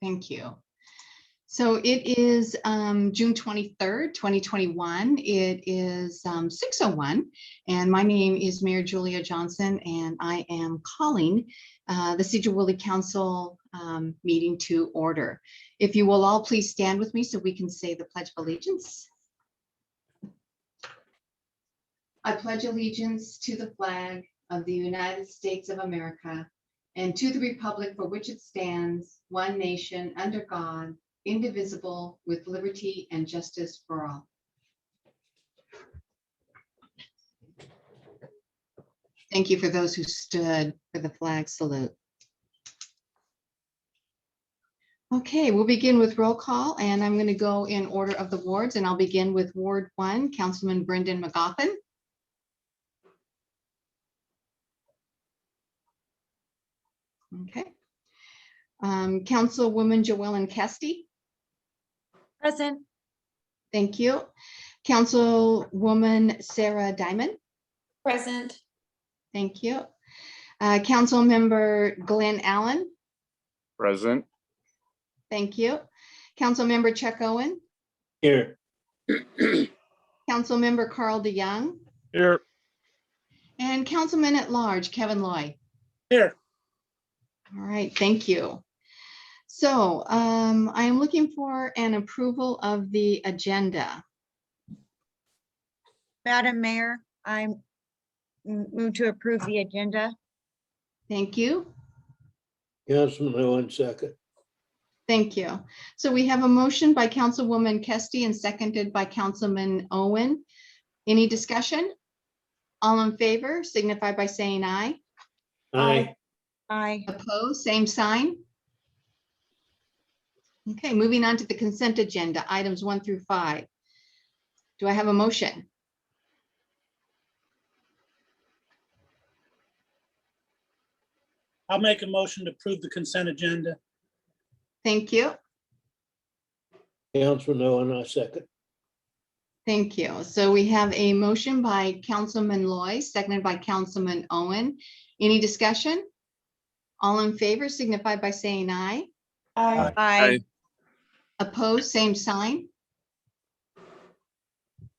Thank you. So it is June 23rd, 2021. It is 6:01, and my name is Mayor Julia Johnson, and I am calling the Sedro-Woolley Council meeting to order. If you will all please stand with me so we can say the Pledge of Allegiance. I pledge allegiance to the flag of the United States of America and to the republic for which it stands, one nation, under God, indivisible, with liberty and justice for all. Thank you for those who stood for the flag salute. Okay, we'll begin with roll call, and I'm going to go in order of the wards, and I'll begin with Ward 1, Councilman Brendan McGoffin. Okay. Councilwoman Joellen Kesty. Present. Thank you. Councilwoman Sarah Diamond. Present. Thank you. Council Member Glenn Allen. Present. Thank you. Council Member Chuck Owen. Here. Council Member Carl DeYoung. Here. And Councilman at Large Kevin Loy. Here. All right, thank you. So I am looking for an approval of the agenda. Madam Mayor, I move to approve the agenda. Thank you. Councilman Owen, second. Thank you. So we have a motion by Councilwoman Kesty and seconded by Councilman Owen. Any discussion? All in favor signify by saying aye. Aye. Aye. Opposed, same sign. Okay, moving on to the consent agenda, items 1 through 5. Do I have a motion? I'll make a motion to approve the consent agenda. Thank you. Councilman Owen, I second. Thank you. So we have a motion by Councilman Loy, seconded by Councilman Owen. Any discussion? All in favor signify by saying aye. Aye. Aye. Opposed, same sign.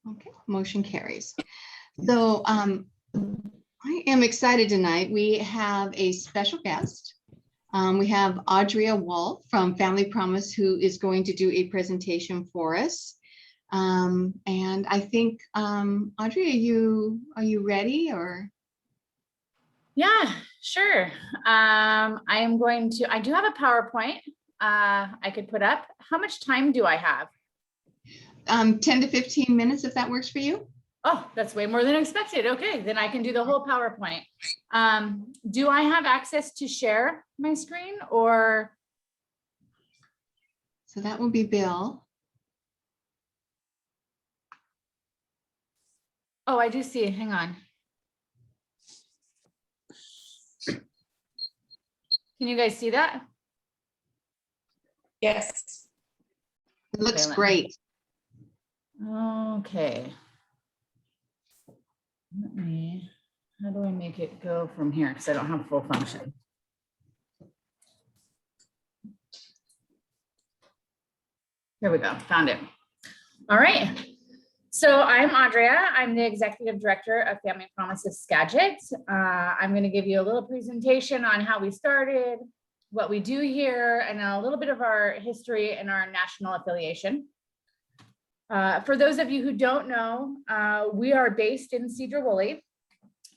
Okay, motion carries. So I am excited tonight. We have a special guest. We have Audria Wall from Family Promise, who is going to do a presentation for us. And I think, Audria, are you ready or? Yeah, sure. I do have a PowerPoint I could put up. How much time do I have? 10 to 15 minutes, if that works for you. Oh, that's way more than expected. Okay, then I can do the whole PowerPoint. Do I have access to share my screen or? So that will be Bill. Oh, I do see it. Hang on. Can you guys see that? Yes. It looks Okay, great. Okay. How do I make it go from here? Because I don't have full function. Here we go, found it. All right. So I'm Audria. I'm the Executive Director of Family Promises Skagit. I'm going to give you a little presentation on how we started, what we do here, and a little bit of our history and our national affiliation. For those of you who don't know, we are based in Sedro-Woolley,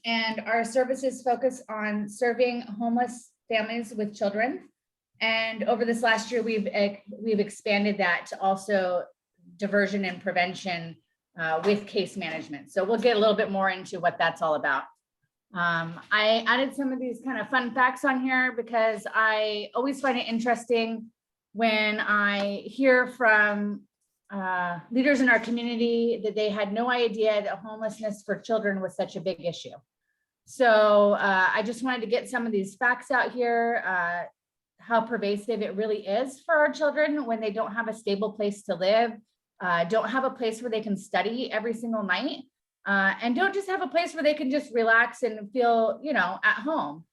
and our services focus on serving homeless families with children. And over this last year, we've expanded that to also diversion and prevention with case management. So we'll get a little bit more into what that's all about. I added some of these kind of fun facts on here because I always find it interesting when I hear from leaders in our community that they had no idea that homelessness for children was such a big issue. So I just wanted to get some of these facts out here, how pervasive it really is for our children when they don't have a stable place to live, don't have a place where they can study every single night, and don't just have a place where they can just relax and feel, at home.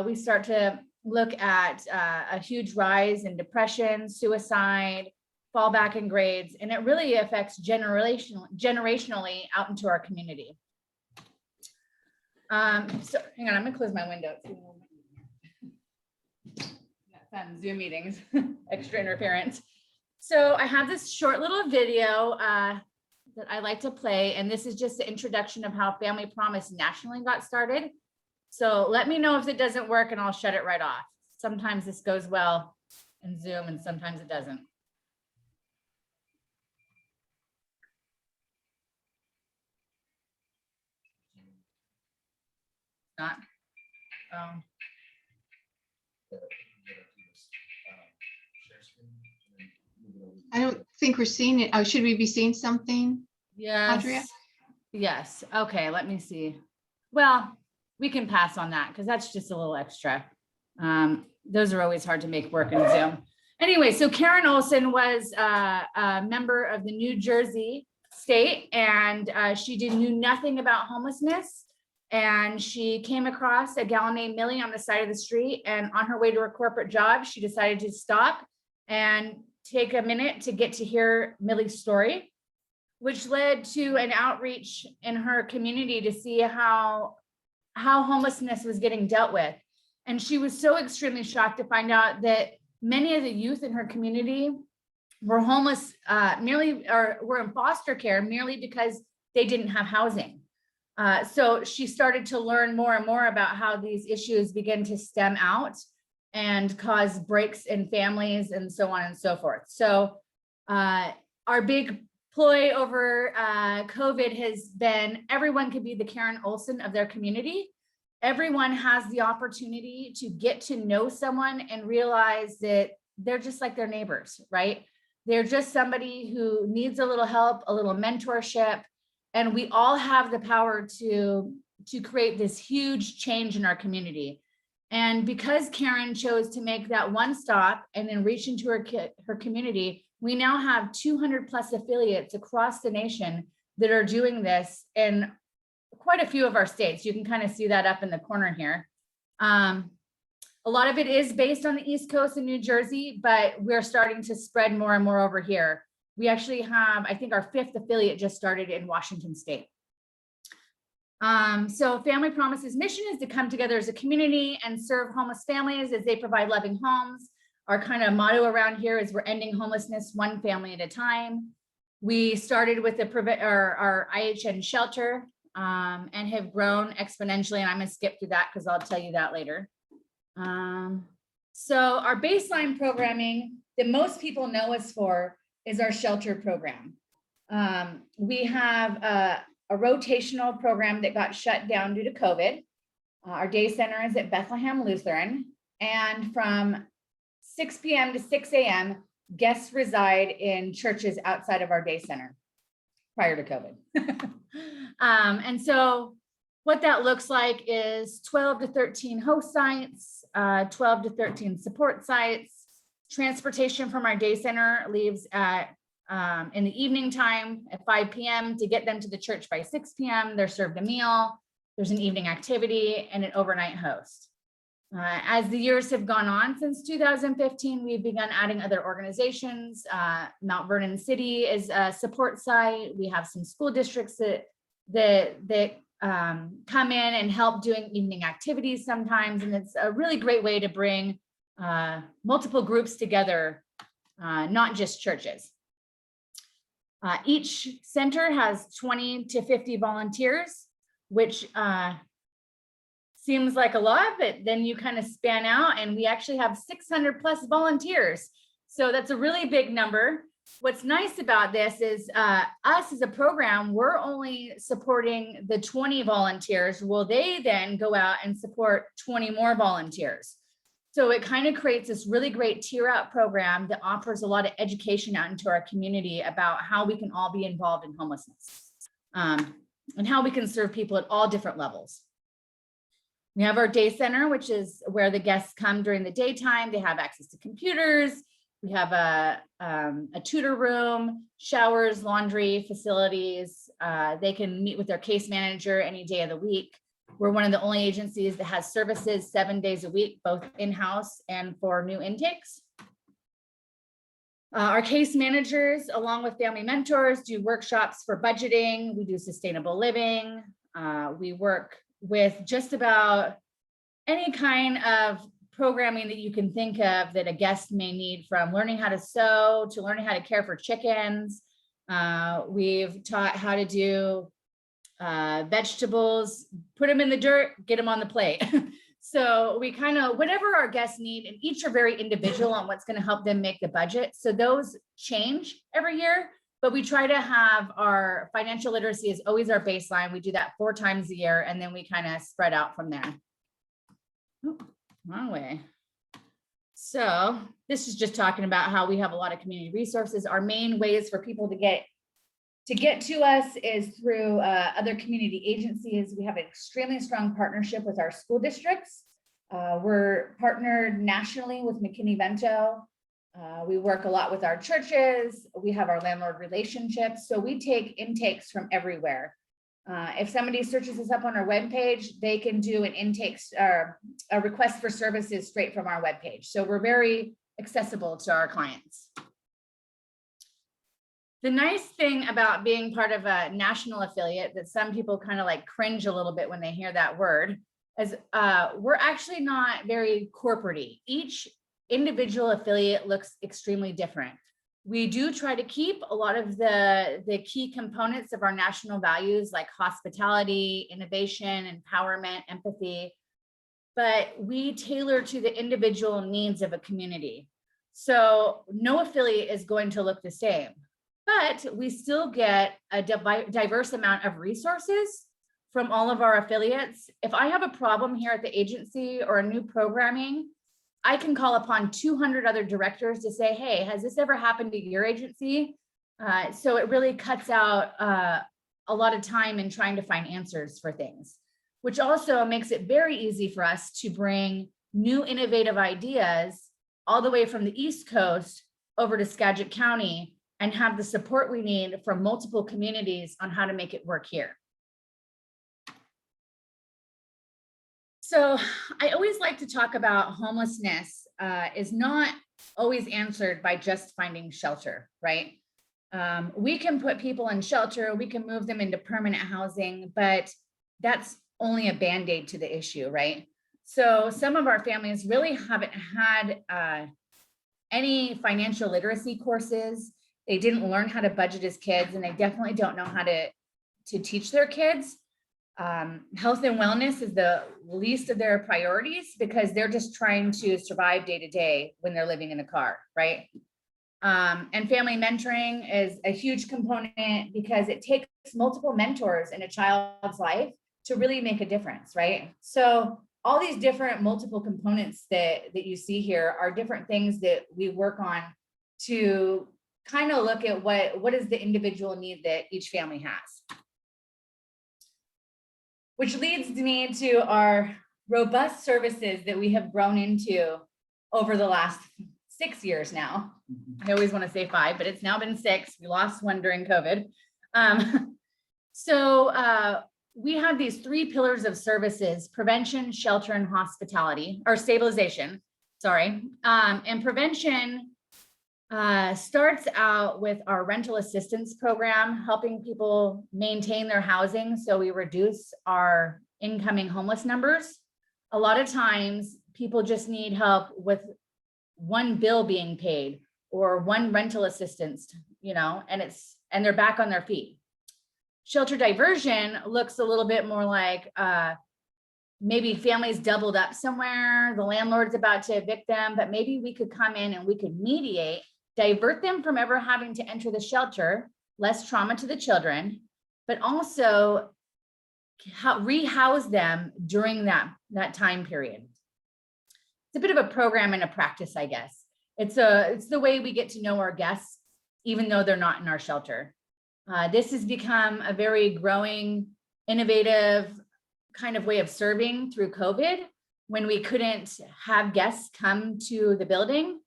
We start to look at a huge rise in depression, suicide, fallback in grades, and it really affects generationally out into our community. So hang on, I'm gonna close my window. Fun Zoom meetings, extra interference. So I have this short little video that I like to play, and this is just the introduction of how Family Promise nationally got started. So let me know if it doesn't work and I'll shut it right off. Sometimes this goes well in Zoom and sometimes it doesn't. Not. I don't think we're seeing it. Oh, should we be seeing something? Yes. Andrea? Yes. Okay, let me see. Well, we can pass on that because that's just a little extra. Those are always hard to make work in Zoom. Anyway, so Karen Olson was a member of the New Jersey state, and she knew nothing about homelessness. And she came across a gal named Millie on the side of the street, and on her way to her corporate job, she decided to stop and take a minute to get to hear Millie's story, which led to an outreach in her community to see how homelessness was getting dealt with. And she was so extremely shocked to find out that many of the youth in her community were homeless were in foster care merely because they didn't have housing. So she started to learn more and more about how these issues begin to stem out and cause breaks in families and so on and so forth. So our big ploy over COVID has been everyone could be the Karen Olson of their community. Everyone has the opportunity to get to know someone and realize that they're just like their neighbors, right? They're just somebody who needs a little help, a little mentorship, and we all have the power to create this huge change in our community. And because Karen chose to make that one stop and then reach into her community, we now have 200 plus affiliates across the nation that are doing this in quite a few of our states. You can kind of see that up in the corner here. A lot of it is based on the East Coast and New Jersey, but we're starting to spread more and more over here. We actually have, I think our 5th affiliate just started in Washington State. So Family Promise's mission is to come together as a community and serve homeless families as they provide loving homes. Our kind of motto around here is we're ending homelessness one family at a time. We started with our IHN shelter and have grown exponentially. And I'm gonna skip through that because I'll tell you that later. So our baseline programming that most people know us for is our shelter program. We have a rotational program that got shut down due to COVID. Our day center is at Bethlehem Lutheran, and from 6 p.m. to 6 a.m., guests reside in churches outside of our day center prior to COVID. And so what that looks like is 12 to 13 host sites, 12 to 13 support sites. Transportation from our day center leaves at in the evening time at 5 p.m. to get them to the church by 6 p.m. They're served a meal, there's an evening activity, and an overnight host. As the years have gone on since 2015, we've begun adding other organizations. Mount Vernon City is a support site. We have some school districts that come in and help doing evening activities sometimes. And it's a really great way to bring multiple groups together, not just churches. Each center has 20 to 50 volunteers, which seems like a lot, but then you kind of span out and we actually have 600 plus volunteers. So that's a really big number. What's nice about this is us as a program, we're only supporting the 20 volunteers. Well, they then go out and support 20 more volunteers. So it kind of creates this really great tier out program that offers a lot of education out into our community about how we can all be involved in homelessness and how we can serve people at all different levels. We have our day center, which is where the guests come during the daytime. They have access to computers. We have a tutor room, showers, laundry facilities. They can meet with their case manager any day of the week. We're one of the only agencies that has services 7 days a week, both in-house and for new intakes. Our case managers, along with family mentors, do workshops for budgeting. We do sustainable living. We work with just about any kind of programming that you can think of that a guest may need, from learning how to sew to learning how to care for chickens. We've taught how to do vegetables, put them in the dirt, get them on the plate. So we kind of, whatever our guests need, and each are very individual on what's going to help them make the budget. So those change every year, but we try to have our financial literacy is always our baseline. We do that 4 times a year, and then we kind of spread out from there. Oh, wrong way. So this is just talking about how we have a lot of community resources. Our main ways for people to get to us is through other community agencies. We have an extremely strong partnership with our school districts. We're partnered nationally with McKinney-Vento. We work a lot with our churches. We have our landlord relationships. So we take intakes from everywhere. If somebody searches us up on our webpage, they can do an intake or a request for services straight from our webpage. So we're very accessible to our clients. The nice thing about being part of a national affiliate that some people kind of like cringe a little bit when they hear that word is we're actually not very corporate-y. Each individual affiliate looks extremely different. We do try to keep a lot of the key components of our national values like hospitality, innovation, empowerment, empathy, but we tailor to the individual needs of a community. So no affiliate is going to look the same, but we still get a diverse amount of resources from all of our affiliates. If I have a problem here at the agency or a new programming, I can call upon 200 other directors to say, hey, has this ever happened to your agency? So it really cuts out a lot of time in trying to find answers for things, which also makes it very easy for us to bring new innovative ideas all the way from the East Coast over to Skagit County and have the support we need from multiple communities on how to make it work here. So I always like to talk about homelessness is not always answered by just finding shelter, right? We can put people in shelter, we can move them into permanent housing, but that's only a Band-Aid to the issue, right? So some of our families really haven't had any financial literacy courses. They didn't learn how to budget as kids, and they definitely don't know how to teach their kids. Health and wellness is the least of their priorities because they're just trying to survive day to day when they're living in a car, right? And family mentoring is a huge component because it takes multiple mentors in a child's life to really make a difference, right? So all these different multiple components that you see here are different things that we work on to kind of look at what is the individual need that each family has. Which leads me to our robust services that we have grown into over the last 6 years now. I always want to say 5, but it's now been 6. We lost one during COVID. We have these 3 pillars of services: prevention, shelter, and hospitality, or stabilization, sorry. And prevention starts out with our rental assistance program, helping people maintain their housing so we reduce our incoming homeless numbers. A lot of times people just need help with one bill being paid or one rental assistance, and they're back on their feet. Shelter diversion looks a little bit more like maybe families doubled up somewhere, the landlord's about to evict them, but maybe we could come in and we could mediate, divert them from ever having to enter the shelter, less trauma to the children, but also rehouse them during that time period. It's a bit of a program and a practice, I guess. It's the way we get to know our guests, even though they're not in our shelter. This has become a very growing, innovative kind of way of serving through COVID. When we couldn't have guests come to the building,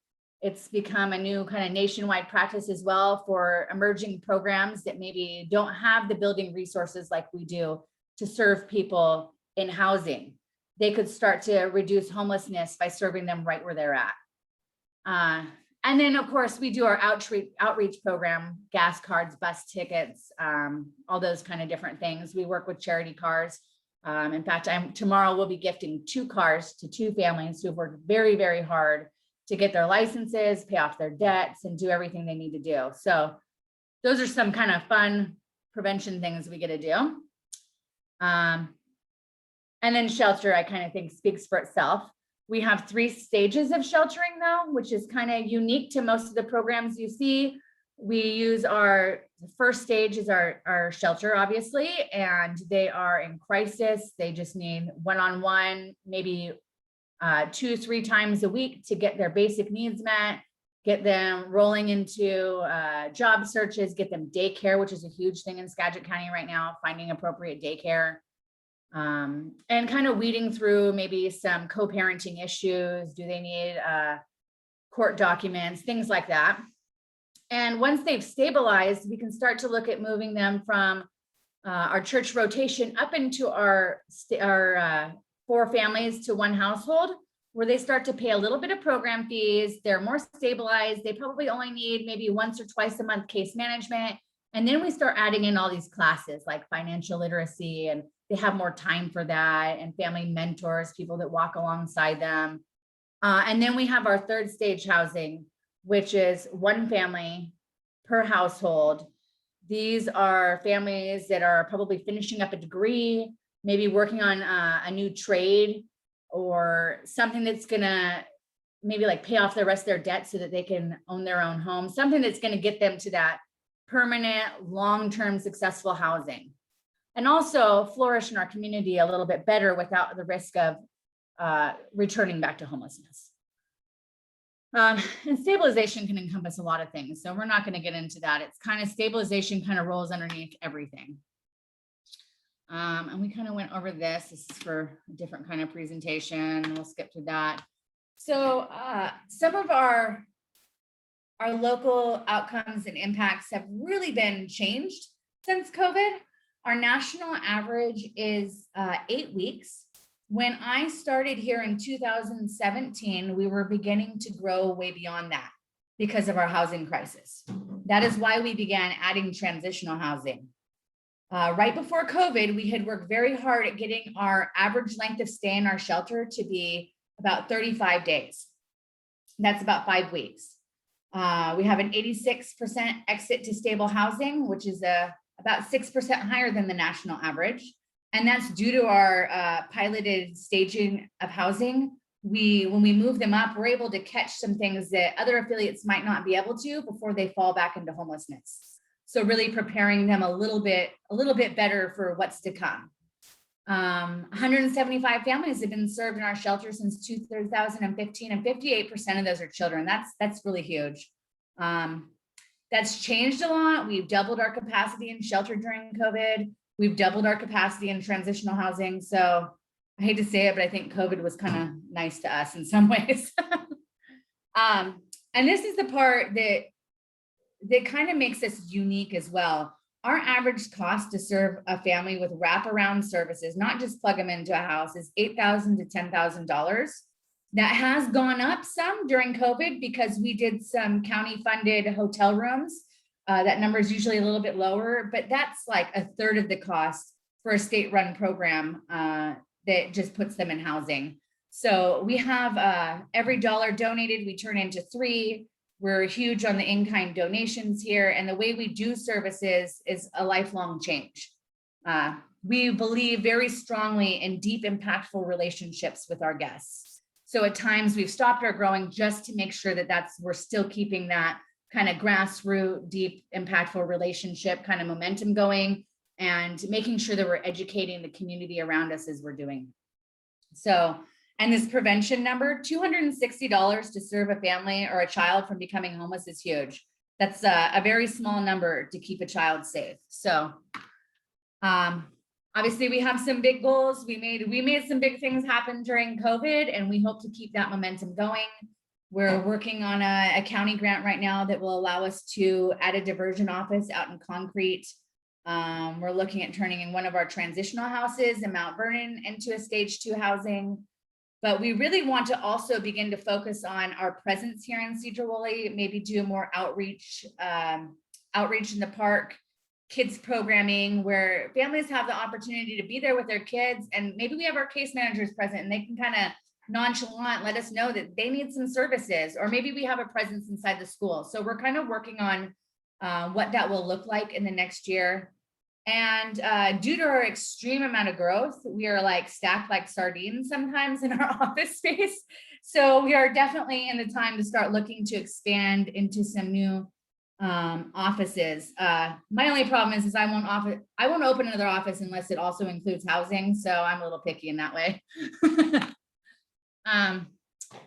it's become a new kind of nationwide practice as well for emerging programs that maybe don't have the building resources like we do to serve people in housing. They could start to reduce homelessness by serving them right where they're at. And then, of course, we do our outreach program, gas cards, bus tickets, all those kind of different things. We work with charity cars. In fact, tomorrow we'll be gifting 2 cars to 2 families who have worked very, very hard to get their licenses, pay off their debts, and do everything they need to do. So those are some kind of fun prevention things we get to do. And then shelter, I kind of think speaks for itself. We have 3 stages of sheltering though, which is kind of unique to most of the programs you see. We use the first stage is our shelter, obviously, and they are in crisis. They just need one-on-one, maybe 2-3 times a week to get their basic needs met, get them rolling into job searches, get them daycare, which is a huge thing in Skagit County right now, finding appropriate daycare. And kind of weeding through maybe some co-parenting issues. Do they need court documents, things like that. And once they've stabilized, we can start to look at moving them from our church rotation up into our 4 families to 1 household, where they start to pay a little bit of program fees. They're more stabilized. They probably only need maybe once or twice a month case management. And then we start adding in all these classes like financial literacy, and they have more time for that, and family mentors, people that walk alongside them. And then we have our 3rd stage housing, which is 1 family per household. These are families that are probably finishing up a degree, maybe working on a new trade or something that's gonna maybe like pay off the rest of their debt so that they can own their own home, something that's gonna get them to that permanent, long-term successful housing. And also flourish in our community a little bit better without the risk of returning back to homelessness. And stabilization can encompass a lot of things, so we're not going to get into that. It's kind of stabilization kind of rolls underneath everything. And we kind of went over this. This is for a different kind of presentation. We'll skip through that. So some of our local outcomes and impacts have really been changed since COVID. Our national average is 8 weeks. When I started here in 2017, we were beginning to grow way beyond that because of our housing crisis. That is why we began adding transitional housing. Right before COVID, we had worked very hard at getting our average length of stay in our shelter to be about 35 days. That's about 5 weeks. We have an 86% exit to stable housing, which is about 6% higher than the national average. And that's due to our piloted staging of housing. When we move them up, we're able to catch some things that other affiliates might not be able to before they fall back into homelessness. So really preparing them a little bit better for what's to come. 175 families have been served in our shelter since 2015, and 58% of those are children. That's really huge. That's changed a lot. We've doubled our capacity in shelter during COVID. We've doubled our capacity in transitional housing. So I hate to say it, but I think COVID was kind of nice to us in some ways. And this is the part that kind of makes us unique as well. Our average cost to serve a family with wraparound services, not just plug them into a house, is $8,000 to $10,000. That has gone up some during COVID because we did some county funded hotel rooms. That number is usually a little bit lower, but that's like 1/3 of the cost for a state-run program that just puts them in housing. So we have every dollar donated, we turn into 3. We're huge on the in-kind donations here, and the way we do services is a lifelong change. We believe very strongly in deep, impactful relationships with our guests. So at times we've stopped our growing just to make sure that we're still keeping that kind of grassroots, deep, impactful relationship kind of momentum going, and making sure that we're educating the community around us as we're doing. So, and this prevention number, $260 to serve a family or a child from becoming homeless is huge. That's a very small number to keep a child safe. So obviously we have some big goals. We made some big things happen during COVID, and we hope to keep that momentum going. We're working on a county grant right now that will allow us to add a diversion office out in Concrete. We're looking at turning in one of our transitional houses in Mount Vernon into a stage 2 housing. But we really want to also begin to focus on our presence here in Sedro-Woolley, maybe do more outreach in the park, kids programming, where families have the opportunity to be there with their kids. And maybe we have our case managers present and they can kind of nonchalant let us know that they need some services, or maybe we have a presence inside the school. So we're kind of working on what that will look like in the next year. And due to our extreme amount of growth, we are like stacked like sardines sometimes in our office space. So we are definitely in the time to start looking to expand into some new offices. My only problem is I won't open another office unless it also includes housing. So I'm a little picky in that way.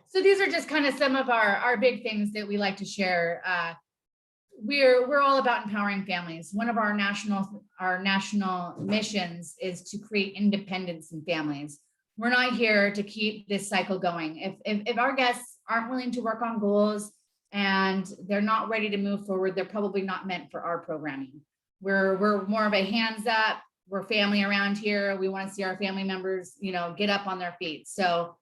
So these are just kind of some of our big things that we like to share. We're all about empowering families. One of our national missions is to create independence in families. We're not here to keep this cycle going. If our guests aren't willing to work on goals and they're not ready to move forward, they're probably not meant for our programming. We're more of a hands up. We're family around here. We want to see our family members, get up on their feet. So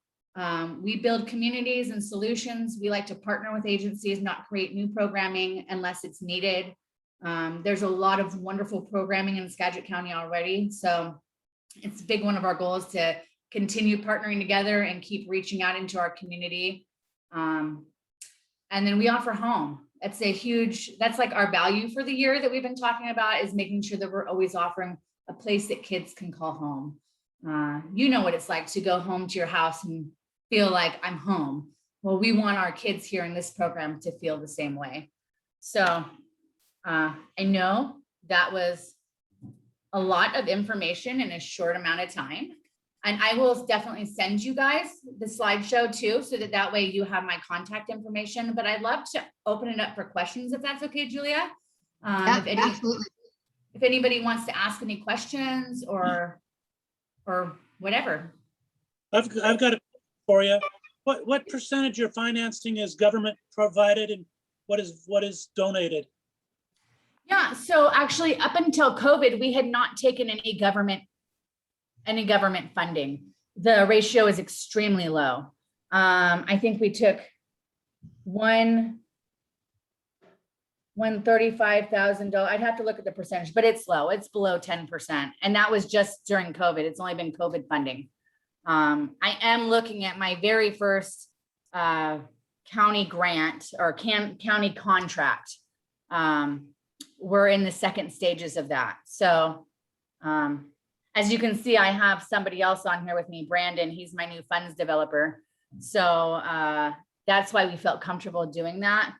we build communities and solutions. We like to partner with agencies, not create new programming unless it's needed. There's a lot of wonderful programming in Skagit County already. So it's a big one of our goals to continue partnering together and keep reaching out into our community. And then we offer home. That's like our value for the year that we've been talking about, is making sure that we're always offering a place that kids can call home. You know what it's like to go home to your house and feel like I'm home. Well, we want our kids here in this program to feel the same way. So I know that was a lot of information in a short amount of time. And I will definitely send you guys the slideshow too, so that way you have my contact information. But I'd love to open it up for questions, if that's okay, Julia. Absolutely. If anybody wants to ask any questions or whatever. I've got it for you. What percentage of financing is government provided and what is donated? Yeah, so actually up until COVID, we had not taken any government funding. The ratio is extremely low. I think we took $135,000. I'd have to look at the percentage, but it's low. It's below 10%. And that was just during COVID. It's only been COVID funding. I am looking at my very first county grant or county contract. We're in the second stages of that. So as you can see, I have somebody else on here with me, Brandon. He's my new funds developer. So that's why we felt comfortable doing that.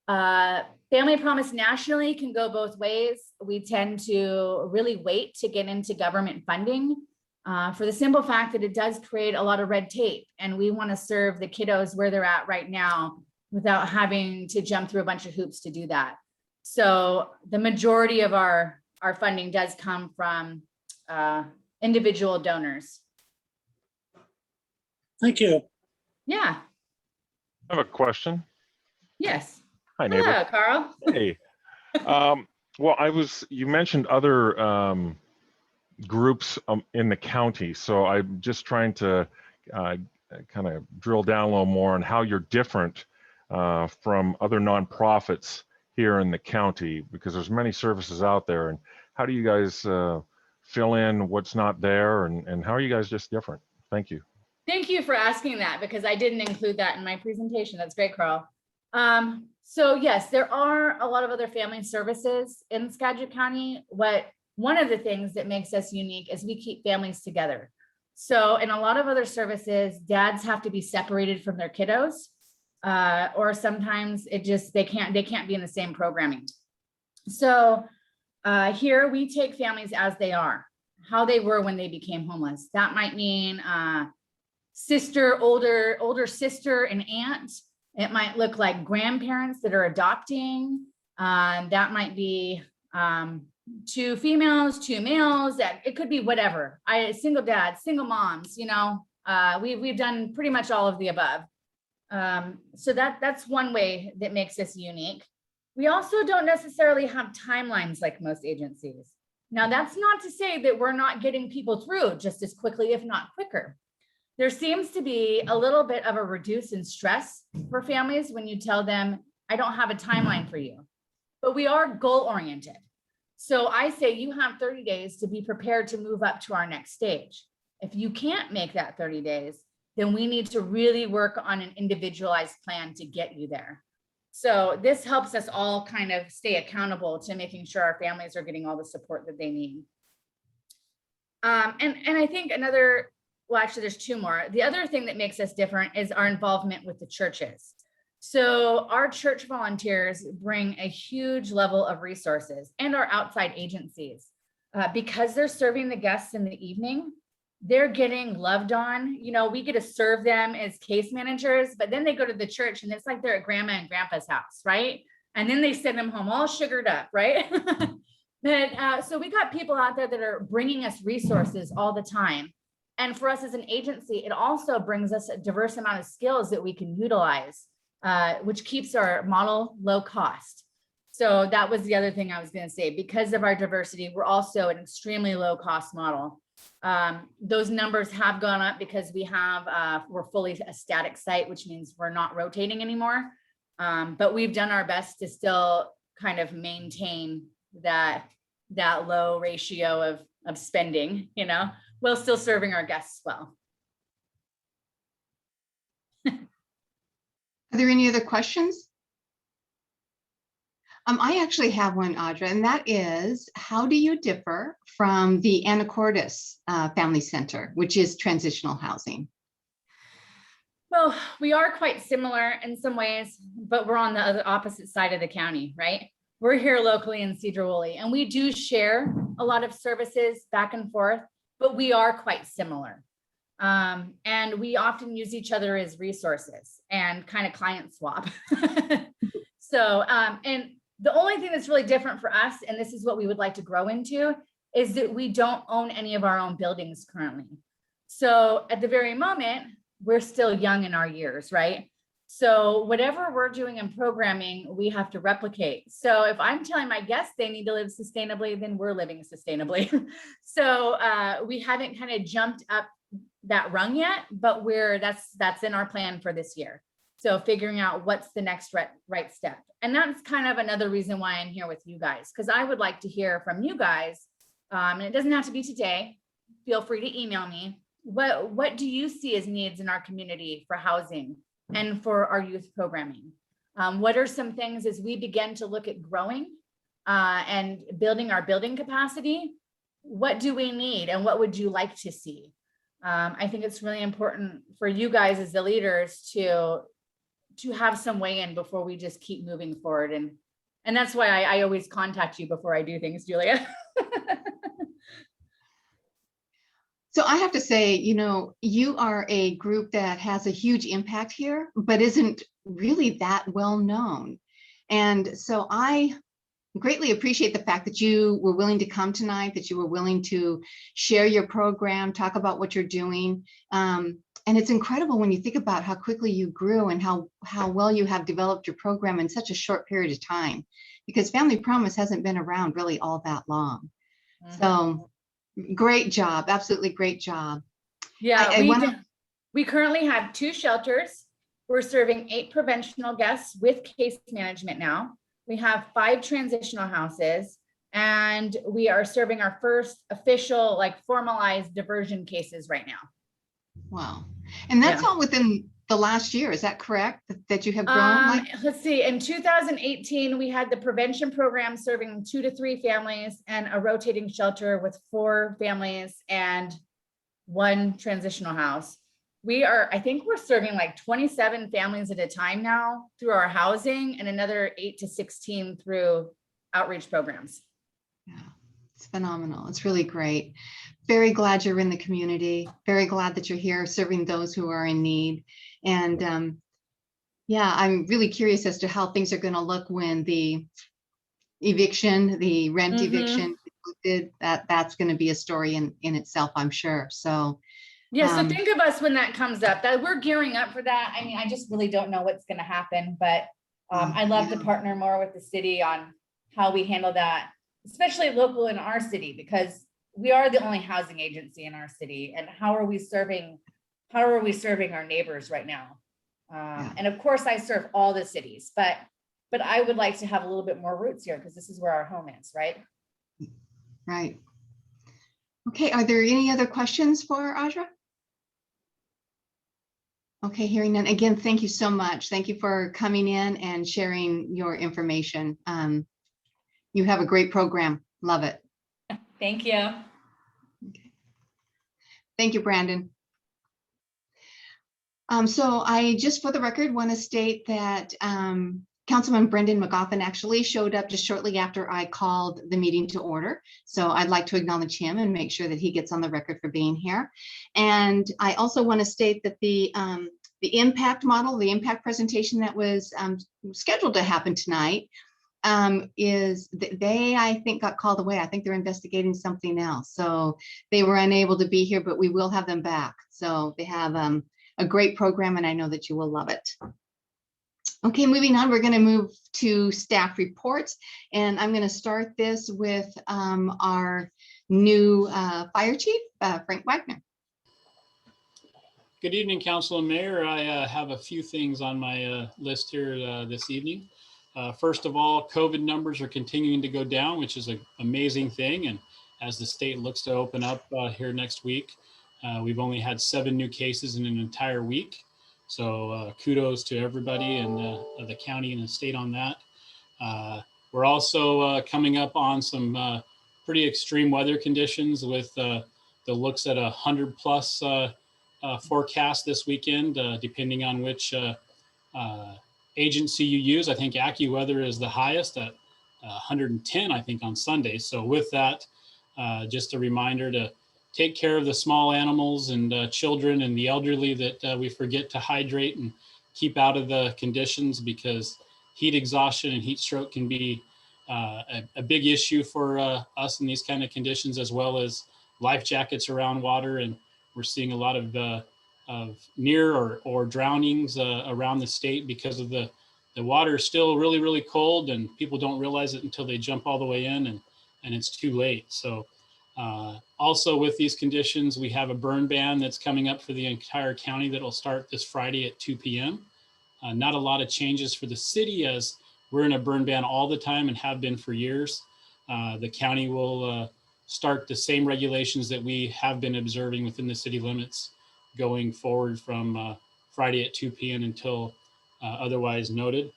Family Promise nationally can go both ways. We tend to really wait to get into government funding for the simple fact that it does create a lot of red tape, and we want to serve the kiddos where they're at right now without having to jump through a bunch of hoops to do that. So the majority of our funding does come from individual donors. Thank you. Yeah. I have a question. Yes. Hi, neighbor. Hello, Carl. Hey. Well, you mentioned other groups in the county. So I'm just trying to kind of drill down a little more on how you're different from other nonprofits here in the county, because there's many services out there. And how do you guys fill in what's not there? And how are you guys just different? Thank you. Thank you for asking that, because I didn't include that in my presentation. That's great, Carl. So yes, there are a lot of other family services in Skagit County. One of the things that makes us unique is we keep families together. So in a lot of other services, dads have to be separated from their kiddos, or sometimes they can't be in the same programming. So here we take families as they are, how they were when they became homeless. That might mean older sister and aunt. It might look like grandparents that are adopting. That might be 2 females, 2 males. That it could be whatever. Single dads, single moms. We've done pretty much all of the above. So that's one way that makes us unique. We also don't necessarily have timelines like most agencies. Now, that's not to say that we're not getting people through just as quickly, if not quicker. There seems to be a little bit of a reduce in stress for families when you tell them, I don't have a timeline for you, but we are goal oriented. So I say you have 30 days to be prepared to move up to our next stage. If you can't make that 30 days, then we need to really work on an individualized plan to get you there. So this helps us all kind of stay accountable to making sure our families are getting all the support that they need. And I think another, well, actually there's two more. The other thing that makes us different is our involvement with the churches. So our church volunteers bring a huge level of resources, and our outside agencies, because they're serving the guests in the evening, they're getting loved on. You know, we get to serve them as case managers, but then they go to the church and it's like they're at grandma and grandpa's house, right? And then they send them home all sugared up, right? But so we got people out there that are bringing us resources all the time. And for us as an agency, it also brings us a diverse amount of skills that we can utilize, which keeps our model low cost. So that was the other thing I was going to say. Because of our diversity, we're also an extremely low cost model. Those numbers have gone up because we have, we're fully a static site, which means we're not rotating anymore. But we've done our best to still kind of maintain that low ratio of spending, you know, while still serving our guests well. Are there any other questions? I actually have one, Audra, and that is, how do you differ from the Anacortes Family Center, which is transitional housing? Well, we are quite similar in some ways, but we're on the other opposite side of the county, right? We're here locally in Sedro-Woolley, and we do share a lot of services back and forth, but we are quite similar. And we often use each other as resources and kind of client swap. So, and the only thing that's really different for us, and this is what we would like to grow into, is that we don't own any of our own buildings currently. So at the very moment, we're still young in our years, right? So whatever we're doing in programming, we have to replicate. So if I'm telling my guests they need to live sustainably, then we're living sustainably. So we haven't kind of jumped up that rung yet, but that's in our plan for this year. So figuring out what's the next right step. And that's kind of another reason why I'm here with you guys, because I would like to hear from you guys. And it doesn't have to be today. Feel free to email me. What do you see as needs in our community for housing and for our youth programming? What are some things as we begin to look at growing and building our building capacity? What do we need and what would you like to see? I think it's really important for you guys as the leaders to have some weigh in before we just keep moving forward. And that's why I always contact you before I do things, Julia. So I have to say, you know, you are a group that has a huge impact here, but isn't really that well known. And so I greatly appreciate the fact that you were willing to come tonight, that you were willing to share your program, talk about what you're doing. And it's incredible when you think about how quickly you grew and how well you have developed your program in such a short period of time, because Family Promise hasn't been around really all that long. Mm-hmm. So great job, absolutely great job. Yeah, we currently have 2 shelters. We're serving 8 preventional guests with case management now. We have 5 transitional houses, and we are serving our first official, like formalized diversion cases right now. Wow. And that's all within the last year, is that correct? That you have grown? Let's see, in 2018, we had the prevention program serving 2 to 3 families and a rotating shelter with 4 families and 1 transitional house. I think we're serving like 27 families at a time now through our housing and another 8 to 16 through outreach programs. Yeah, it's phenomenal. It's really great. Very glad you're in the community. Very glad that you're here serving those who are in need. And yeah, I'm really curious as to how things are going to look when the eviction, the rent eviction, that's going to be a story in itself, I'm sure. So yeah, so think of us when that comes up, that we're gearing up for that. I mean, I just really don't know what's going to happen, but I'd love to Yeah. partner more with the city on how we handle that, especially local in our city, because we are the only housing agency in our city. And how are we serving our neighbors right now? And of course, I serve all the cities, but I would like to have a little bit more roots here because this is where our home is, right? Right. Okay, are there any other questions for Audra? Okay, hearing none. Again, thank you so much. Thank you for coming in and sharing your information. You have a great program. Love it. Thank you. Thank you, Brandon. So I just, for the record, want to state that Councilman Brendan McGoffin actually showed up just shortly after I called the meeting to order. So I'd like to acknowledge him and make sure that he gets on the record for being here. And I also want to state that the impact model, the impact presentation that was scheduled to happen tonight they, I think, got called away. I think they're investigating something else. So they were unable to be here, but we will have them back. So they have a great program, and I know that you will love it. Okay, moving on, we're going to move to staff reports, and I'm going to start this with our new fire chief, Frank Wagner. Good evening, Council and Mayor. I have a few things on my list here this evening. First of all, COVID numbers are continuing to go down, which is an amazing thing. And as the state looks to open up here next week, we've only had 7 new cases in an entire week. So kudos to everybody in the county and the state on that. We're also coming up on some pretty extreme weather conditions with the looks at 100+ forecast this weekend, depending on which agency you use. I think AccuWeather is the highest at 110, I think, on Sunday. So with that, just a reminder to take care of the small animals and children and the elderly that we forget to hydrate and keep out of the conditions, because heat exhaustion and heat stroke can be a big issue for us in these kind of conditions, as well as life jackets around water. And we're seeing a lot of near or drownings around the state because of the water is still really, really cold, and people don't realize it until they jump all the way in, and it's too late. So also with these conditions, we have a burn ban that's coming up for the entire county that will start this Friday at 2 p.m. Not a lot of changes for the city, as we're in a burn ban all the time and have been for years. The county will start the same regulations that we have been observing within the city limits going forward from Friday at 2 p.m. until otherwise noted.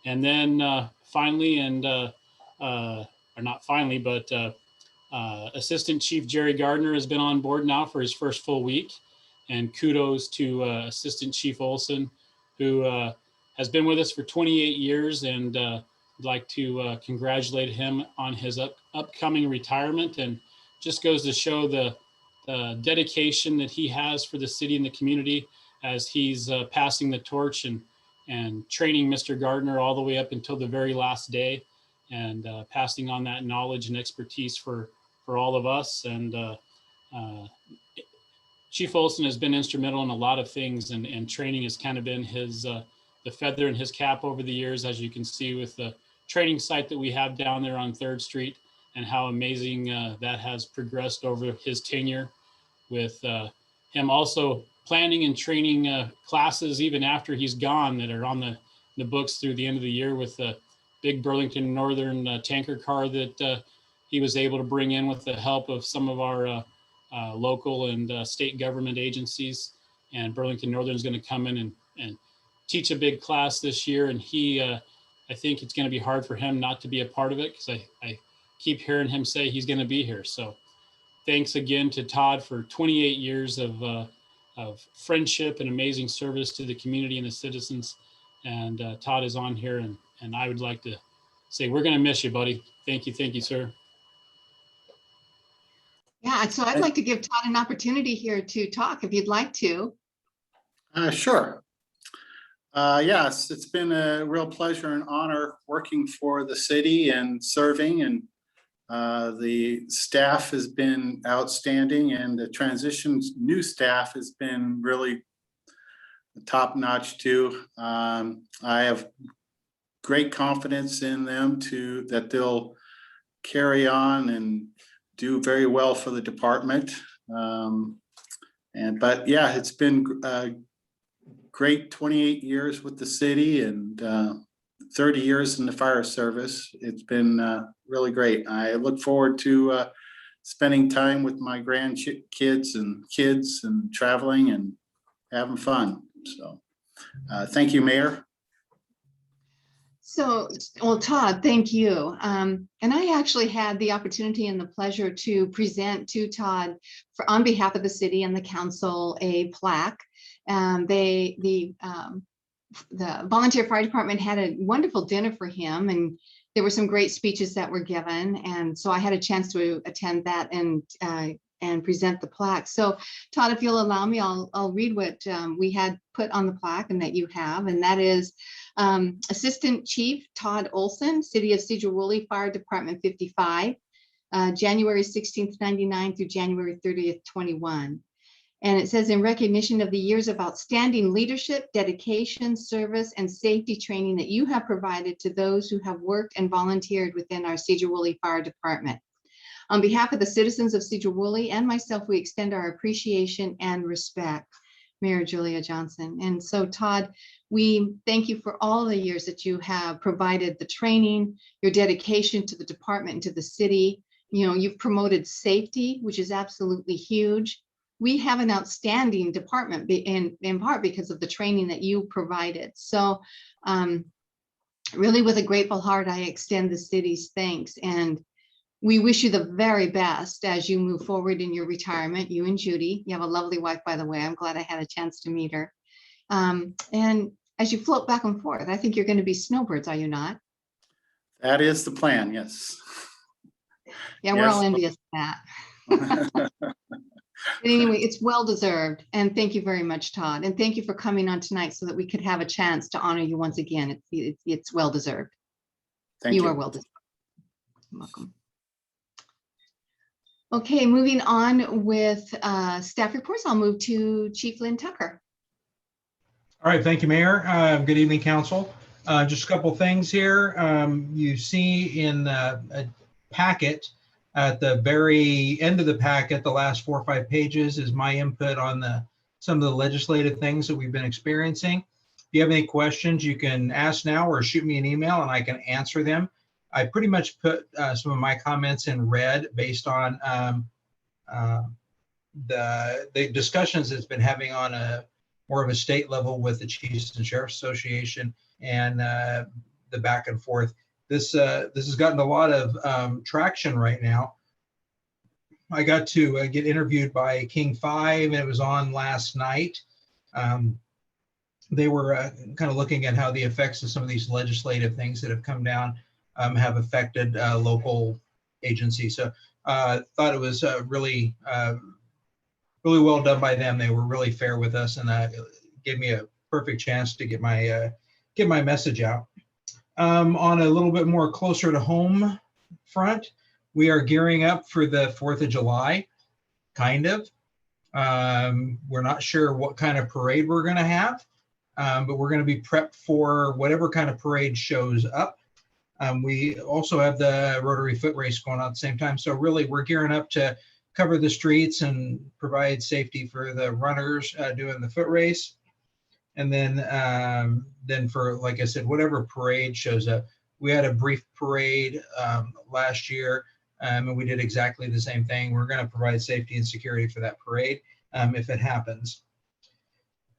And then finally, and or not finally, but Assistant Chief Jerry Gardner has been on board now for his first full week. And kudos to Assistant Chief Olson, who has been with us for 28 years, and I'd like to congratulate him on his upcoming retirement. And just goes to show the dedication that he has for the city and the community as he's passing the torch and training Mr. Gardner all the way up until the very last day, and passing on that knowledge and expertise for all of us. And Chief Olson has been instrumental in a lot of things, and training has kind of been his the feather in his cap over the years, as you can see with the training site that we have down there on 3rd Street, and how amazing that has progressed over his tenure, with him also planning and training classes even after he's gone that are on the books through the end of the year, with the big Burlington Northern tanker car that he was able to bring in with the help of some of our local and state government agencies. And Burlington Northern is going to come in and teach a big class this year. And I think it's going to be hard for him not to be a part of it, because I keep hearing him say he's going to be here. So thanks again to Todd for 28 years of friendship and amazing service to the community and the citizens. And Todd is on here, and I would like to say we're going to miss you, buddy. Thank you, sir. Yeah, so I'd like to give Todd an opportunity here to talk if you'd like to. Sure. Yes, it's been a real pleasure and honor working for the city and serving, and the staff has been outstanding, and the new staff has been really top notch too. I have great confidence in them that they'll carry on and do very well for the department. But yeah, it's been a great 28 years with the city and 30 years in the fire service. It's been really great. I look forward to spending time with my grandkids and kids and traveling and having fun. So thank you, Mayor. So, well, Todd, thank you. And I actually had the opportunity and the pleasure to present to Todd on behalf of the city and the council a plaque. The volunteer fire department had a wonderful dinner for him, and there were some great speeches that were given. And so I had a chance to attend that and present the plaque. So Todd, if you'll allow me, I'll read what we had put on the plaque and that you have, and that is Assistant Chief Todd Olson, City of Sedro-Woolley Fire Department 55, January 16th, 99 through January 30th, 21. And it says, in recognition of the years of outstanding leadership, dedication, service, and safety training that you have provided to those who have worked and volunteered within our Sedro-Woolley Fire Department. On behalf of the citizens of Sedro-Woolley and myself, we extend our appreciation and respect. Mayor Julia Johnson. And so, Todd, we thank you for all the years that you have provided the training, your dedication to the department and to the city. You know, you've promoted safety, which is absolutely huge. We have an outstanding department in part because of the training that you provided. So really, with a grateful heart, I extend the city's thanks, and we wish you the very best as you move forward in your retirement, you and Judy. You have a lovely wife, by the way. I'm glad I had a chance to meet her. And as you float back and forth, I think you're going to be snowbirds, are you not? That is the plan, yes. Yeah, we're all envious of that. But anyway, it's well-deserved. And thank you very much, Todd. And thank you for coming on tonight so that we could have a chance to honor you once again. It's well-deserved. Thank you. You are well-deserved. Welcome. Okay, moving on with staff reports, I'll move to Chief Lynn Tucker. All right, thank you, Mayor. Good evening, Council. Just a couple things here. You see in a packet at the very end of the packet, the last 4 or 5 pages is my input on some of the legislative things that we've been experiencing. If you have any questions, you can ask now or shoot me an email and I can answer them. I pretty much put some of my comments in red based on the discussions it's been having on more of a state level with the Chiefs and Sheriffs Association and the back and forth. This has gotten a lot of traction right now. I got to get interviewed by King 5, and it was on last night. They were kind of looking at how the effects of some of these legislative things that have come down have affected local agencies. So thought it was really well done by them. They were really fair with us, and gave me a perfect chance to get my message out. On a little bit more closer to home front, we are gearing up for the 4th of July, kind of. We're not sure what kind of parade we're going to have, but we're going to be prepped for whatever kind of parade shows up. We also have the Rotary Foot Race going on at the same time. So really, we're gearing up to cover the streets and provide safety for the runners doing the foot race. And then for, like I said, whatever parade shows up. We had a brief parade last year, and we did exactly the same thing. We're going to provide safety and security for that parade if it happens.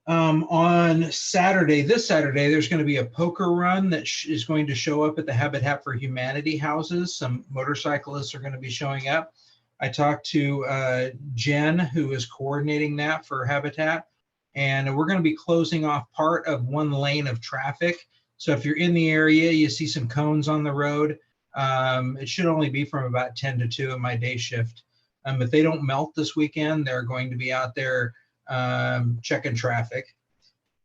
On Saturday, this Saturday, there's going to be a poker run that is going to show up at the Habitat for Humanity houses. Some motorcyclists are going to be showing up. I talked to Jen, who is coordinating that for Habitat, and we're going to be closing off part of one lane of traffic. So if you're in the area, you see some cones on the road. It should only be from about 10 to 2 in my day shift. If they don't melt this weekend, they're going to be out there checking traffic.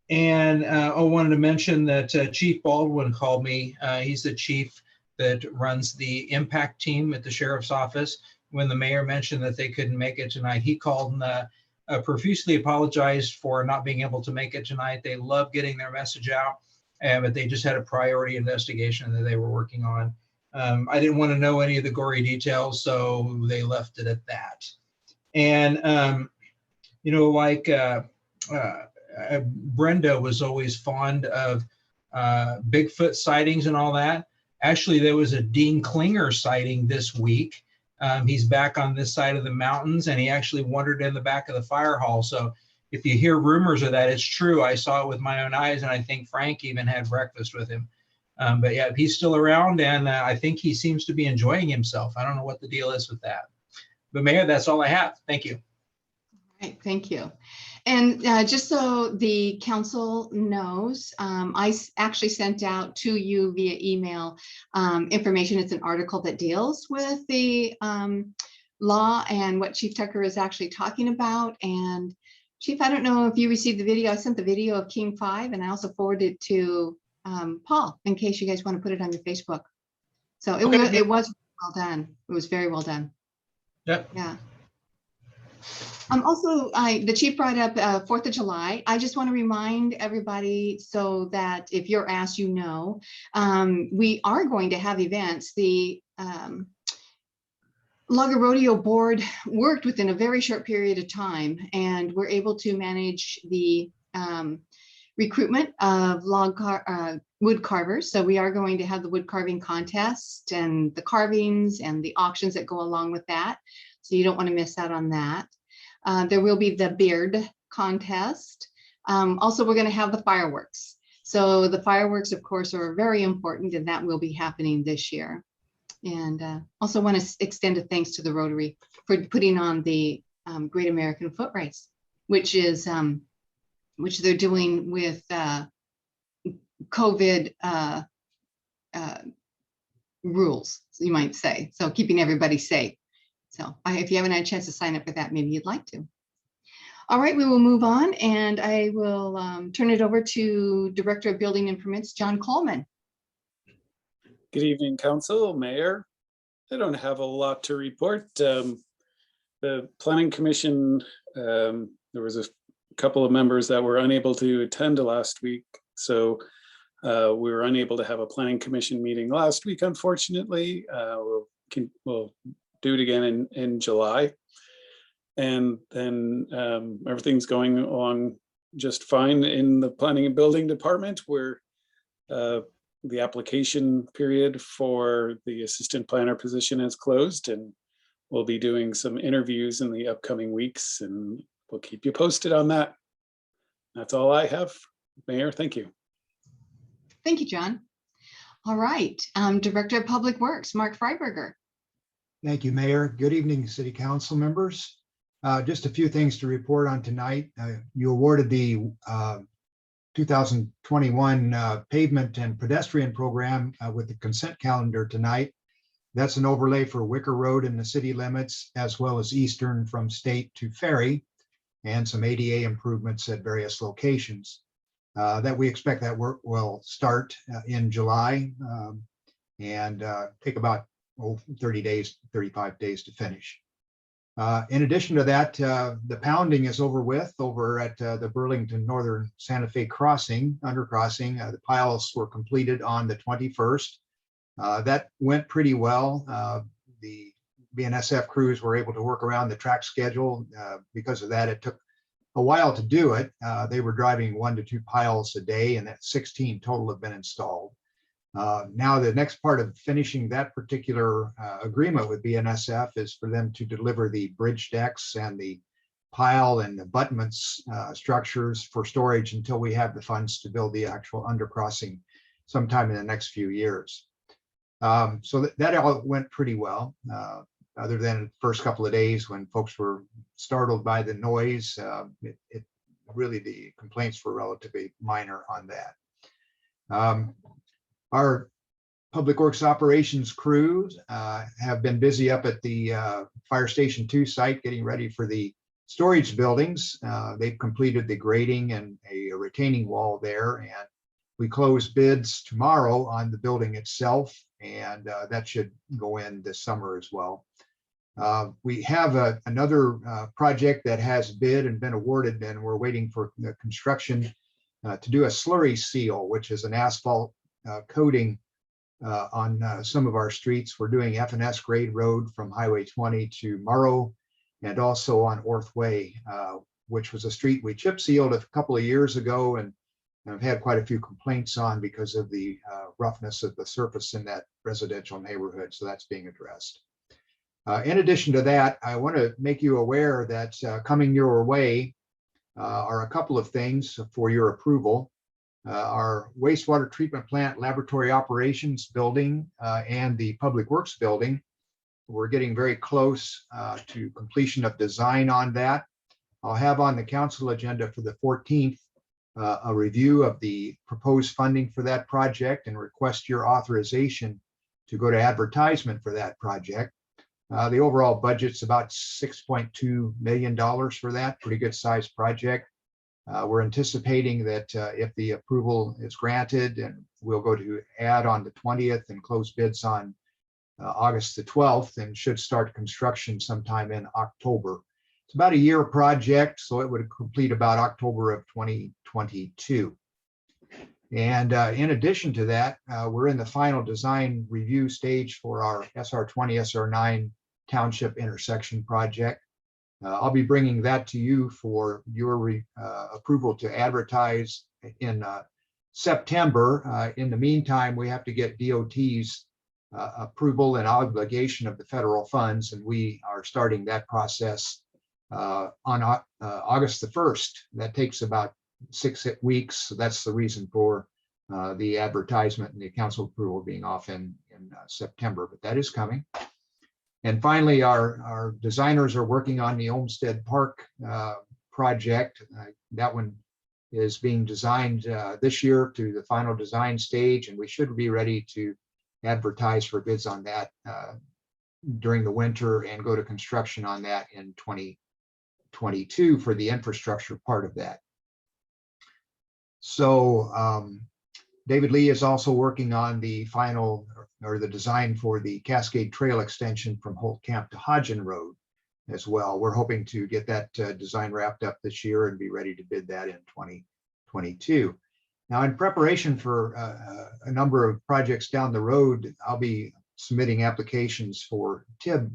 And I wanted to mention that Chief Baldwin called me. He's the chief that runs the impact team at the sheriff's office. When the mayor mentioned that they couldn't make it tonight, he called and profusely apologized for not being able to make it tonight. They love getting their message out. but they just had a priority investigation that they were working on. I didn't want to know any of the gory details, so they left it at that. And, you know, like Brenda was always fond of Bigfoot sightings and all that. Actually, there was a Dean Klinger sighting this week. He's back on this side of the mountains, and he actually wandered in the back of the fire hall. So if you hear rumors of that, it's true. I saw it with my own eyes, and I think Frank even had breakfast with him. But yeah, he's still around, and I think he seems to be enjoying himself. I don't know what the deal is with that. But Mayor, that's all I have. Thank you. All right, thank you. And just so the council knows, I actually sent out to you via email information. It's an article that deals with the law and what Chief Tucker is actually talking about. And Chief, I don't know if you received the video. I sent the video of King 5, and I also forwarded it to Paul in case you guys want to put it on your Facebook. So it was well done. It was very well done. Yep. Yeah. Also, the chief brought up 4th of July. I just want to remind everybody so that if you're asked, you know, we are going to have events. The Logger Rodeo Board worked within a very short period of time, and we're able to manage the recruitment of wood carvers. So we are going to have the wood carving contest and the carvings and the auctions that go along with that. So you don't want to miss out on that. There will be the beard contest. Also, we're going to have the fireworks. So the fireworks, of course, are very important, and that will be happening this year. And also want to extend a thanks to the Rotary for putting on the Great American Foot Race, which they're doing with COVID rules, you might say. So keeping everybody safe. So if you haven't had a chance to sign up for that, maybe you'd like to. All right, we will move on, and I will turn it over to Director of Building and Permits, John Coleman. Good evening, Council, Mayor. I don't have a lot to report. The Planning Commission, there was a couple of members that were unable to attend last week, so we were unable to have a Planning Commission meeting last week, unfortunately. We'll do it again in July. And then everything's going along just fine in the Planning and Building Department, where the application period for the assistant planner position is closed, and we'll be doing some interviews in the upcoming weeks, and we'll keep you posted on that. That's all I have, Mayor. Thank you. Thank you, John. All right, Director of Public Works, Mark Freiberger. Thank you, Mayor. Good evening, City Council members. Just a few things to report on tonight. You awarded the 2021 pavement and pedestrian program with the consent calendar tonight. That's an overlay for Wicker Road in the city limits, as well as Eastern from State to Ferry, and some ADA improvements at various locations. That we expect that work will start in July and take about 30 days, 35 days to finish. In addition to that, the pounding is over at the Burlington Northern Santa Fe crossing, undercrossing. The piles were completed on the 21st. That went pretty well. The BNSF crews were able to work around the track schedule. Because of that, it took a while to do it. They were driving 1 to 2 piles a day, and that 16 total have been installed. Now, the next part of finishing that particular agreement with BNSF is for them to deliver the bridge decks and the pile and abutments structures for storage until we have the funds to build the actual undercrossing sometime in the next few years. So that all went pretty well, other than the first couple of days when folks were startled by the noise. Really, the complaints were relatively minor on that. Our Public Works Operations crews have been busy up at the Fire Station 2 site getting ready for the storage buildings. They've completed the grading and a retaining wall there, and we close bids tomorrow on the building itself, and that should go in this summer as well. We have another project that has bid and been awarded, and we're waiting for the construction to do a slurry seal, which is an asphalt coating on some of our streets. We're doing F&S grade road from Highway 20 to Morrow, and also on Orth Way, which was a street we chip sealed a couple of years ago, and I've had quite a few complaints on because of the roughness of the surface in that residential neighborhood. So that's being addressed. In addition to that, I want to make you aware that coming your way are a couple of things for your approval. Our wastewater treatment plant laboratory operations building and the public works building. We're getting very close to completion of design on that. I'll have on the council agenda for the 14th a review of the proposed funding for that project and request your authorization to go to advertisement for that project. The overall budget's about $6.2 million for that, pretty good sized project. We're anticipating that if the approval is granted, and we'll go to ad on the 20th and close bids on August the 12th, and should start construction sometime in October. It's about a year project, so it would complete about October of 2022. And in addition to that, we're in the final design review stage for our SR20, SR9 township intersection project. I'll be bringing that to you for your approval to advertise in September. In the meantime, we have to get DOT's approval and obligation of the federal funds, and we are starting that process on August the 1st. That takes about 6 weeks. So that's the reason for the advertisement and the council approval being off in September, but that is coming. And finally, our designers are working on the Olmsted Park project. That one is being designed this year to the final design stage, and we should be ready to advertise for bids on that during the winter and go to construction on that in 2022 for the infrastructure part of that. So David Lee is also working on the final or the design for the Cascade Trail extension from Holt Camp to Hodgen Road as well. We're hoping to get that design wrapped up this year and be ready to bid that in 2022. Now, in preparation for a number of projects down the road, I'll be submitting applications for TIB,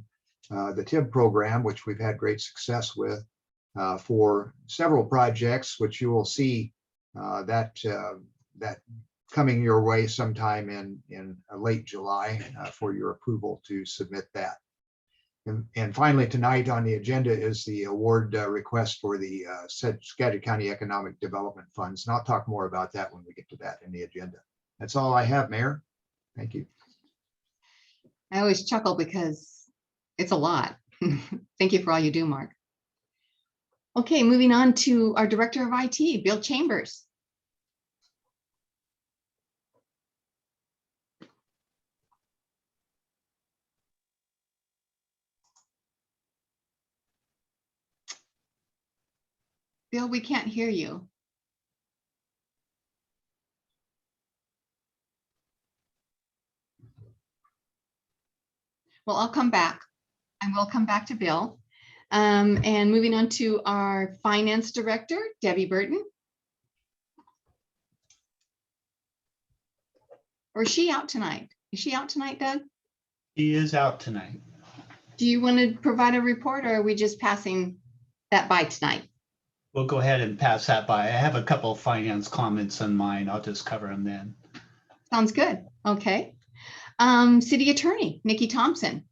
the TIB program, which we've had great success with, for several projects, which you will see that coming your way sometime in late July for your approval to submit that. And finally, tonight on the agenda is the award request for the Skagit County Economic Development Funds. And I'll talk more about that when we get to that in the agenda. That's all I have, Mayor. Thank you. I always chuckle because it's a lot. Thank you for all you do, Mark. Okay, moving on to our Director of IT, Bill Chambers. Bill, we can't hear you. Well, I'll come back. I will come back to Bill. And moving on to our Finance Director, Debbie Burton. Or is she out tonight? Is she out tonight, Doug? He is out tonight. Do you want to provide a report, or are we just passing that by tonight? We'll go ahead and pass that by. I have a couple of finance comments on mine. I'll just cover them then. Sounds good. Okay. City Attorney, Nikki Thompson.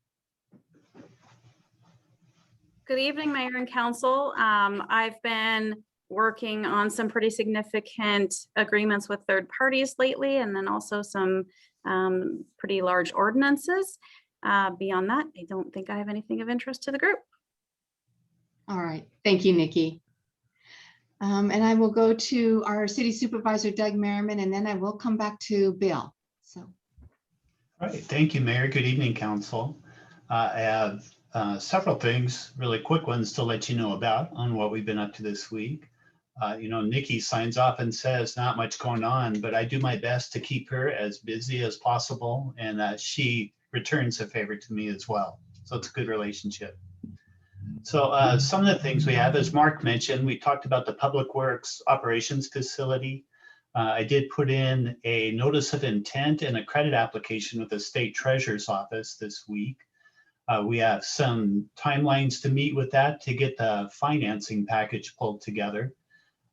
Good evening, Mayor and Council. I've been working on some pretty significant agreements with third parties lately, and then also some pretty large ordinances. Beyond that, I don't think I have anything of interest to the group. All right. Thank you, Nikki. And I will go to our City Supervisor, Doug Merriman, and then I will come back to Bill. So. All right. Thank you, Mayor. Good evening, Council. I have several things, really quick ones to let you know about on what we've been up to this week. Nikki signs off and says not much going on, but I do my best to keep her as busy as possible, and she returns a favor to me as well. So it's a good relationship. So some of the things we have, as Mark mentioned, we talked about the Public Works Operations Facility. I did put in a notice of intent and a credit application with the State Treasurer's Office this week. We have some timelines to meet with that to get the financing package pulled together.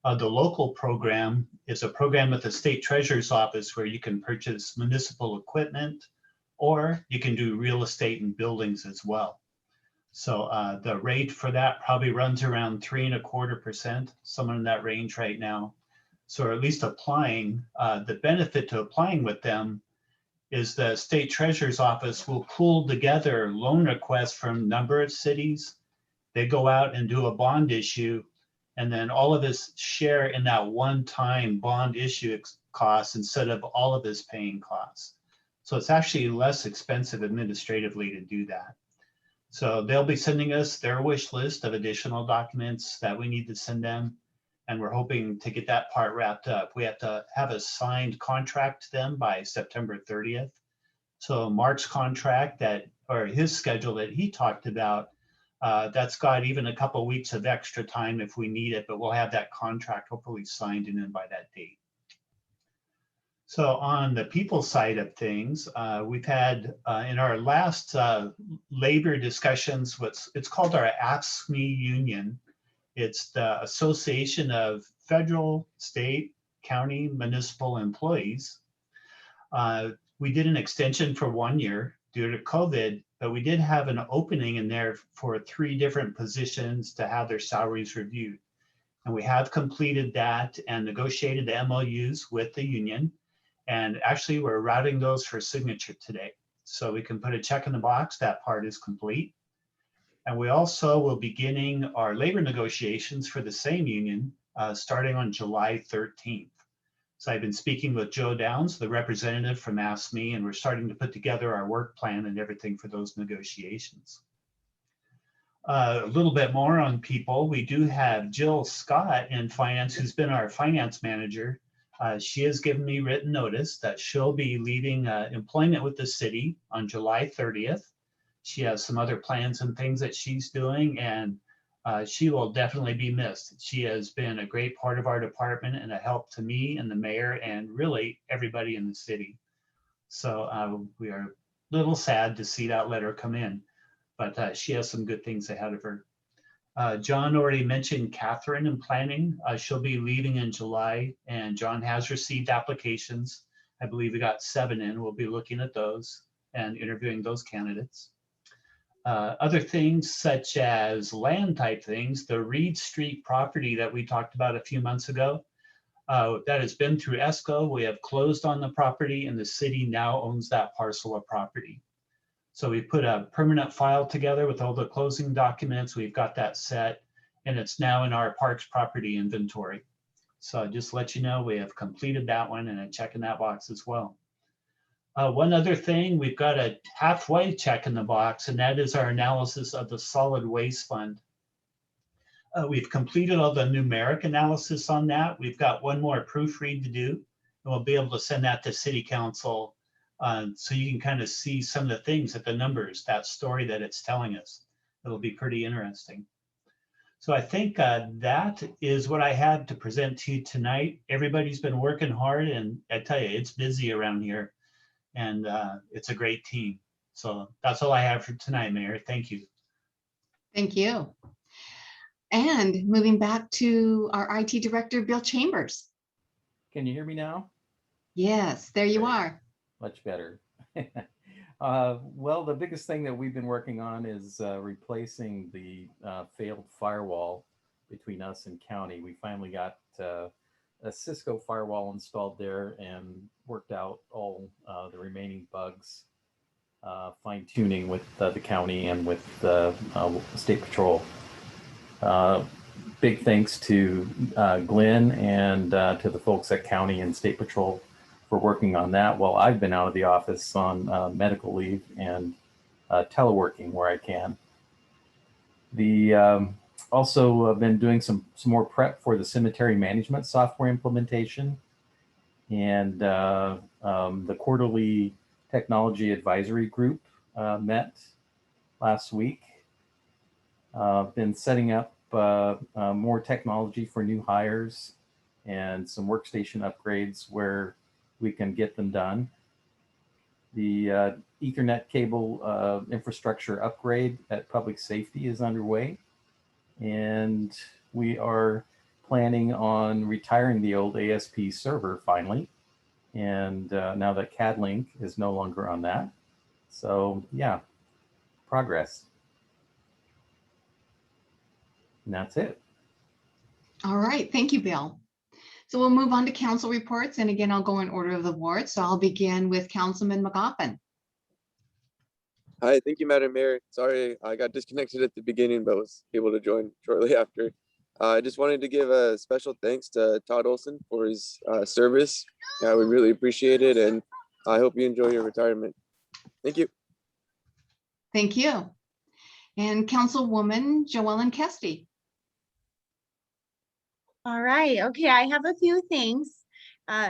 The local program is a program with the State Treasurer's Office where you can purchase municipal equipment, or you can do real estate and buildings as well. So the rate for that probably runs around 3.25%, somewhere in that range right now. So at least applying, the benefit to applying with them is the State Treasurer's Office will pool together loan requests from a number of cities. They go out and do a bond issue, and then all of us share in that one-time bond issue cost instead of all of us paying costs. So it's actually less expensive administratively to do that. So they'll be sending us their wish list of additional documents that we need to send them. And we're hoping to get that part wrapped up. We have to have a signed contract to them by September 30th. So Mark's contract or his schedule that he talked about, that's got even a couple of weeks of extra time if we need it, but we'll have that contract hopefully signed and in by that date. So on the people side of things, we've had in our last labor discussions, it's called our Ask Me Union. It's the Association of Federal, State, County, Municipal Employees. We did an extension for 1 year due to COVID, but we did have an opening in there for 3 different positions to have their salaries reviewed. And we have completed that and negotiated the MOUs with the union. And actually we're routing those for signature today. So we can put a check in the box, that part is complete. And we also will be beginning our labor negotiations for the same union starting on July 13th. So I've been speaking with Joe Downs, the representative from AFSCME, and we're starting to put together our work plan and everything for those negotiations. A little bit more on people. We do have Jill Scott in finance, who's been our finance manager. She has given me written notice that she'll be leaving employment with the city on July 30th. She has some other plans and things that she's doing, and she will definitely be missed. She has been a great part of our department and a help to me and the mayor and really everybody in the city. So we are a little sad to see that letter come in, but she has some good things ahead of her. John already mentioned Catherine in planning. She'll be leaving in July, and John has received applications. I believe we got 7 in. We'll be looking at those and interviewing those candidates. Other things such as land type things, the Reed Street property that we talked about a few months ago, that has been through ESCO. We have closed on the property and the city now owns that parcel of property. So we put a permanent file together with all the closing documents. We've got that set and it's now in our parks property inventory. So just to let you know, we have completed that one and a check in that box as well. One other thing, we've got a halfway check in the box, and that is our analysis of the solid waste fund. We've completed all the numeric analysis on that. We've got one more proofread to do, and we'll be able to send that to City Council so you can kind of see some of the things that the numbers, that story that it's telling us. It'll be pretty interesting. So I think that is what I had to present to you tonight. Everybody's been working hard, and I tell you, it's busy around here. And it's a great team. So that's all I have for tonight, Mayor. Thank you. Thank you. And moving back to our IT director, Bill Chambers. Can you hear me now? Yes, there you are. Much better. Well, the biggest thing that we've been working on is replacing the failed firewall between us and county. We finally got a Cisco firewall installed there and worked out all the remaining bugs, fine-tuning with the county and with the State Patrol. Big thanks to Glenn and to the folks at County and State Patrol for working on that while I've been out of the office on medical leave and teleworking where I can. Also been doing some more prep for the cemetery management software implementation, and the quarterly technology advisory group met last week. Been setting up more technology for new hires and some workstation upgrades where we can get them done. The Ethernet cable infrastructure upgrade at public safety is underway. And we are planning on retiring the old ASP server finally. And now that CADlink is no longer on that. So yeah, progress. And that's it. All right, thank you, Bill. So we'll move on to council reports. And again, I'll go in order of the ward. So I'll begin with Councilman McGoffin. Hi, thank you, Madam Mayor. Sorry, I got disconnected at the beginning, but was able to join shortly after. I just wanted to give a special thanks to Todd Olson for his service. We really appreciate it, and I hope you enjoy your retirement. Thank you. Thank you. And Councilwoman Joellen Kesty. All right, okay, I have a few things.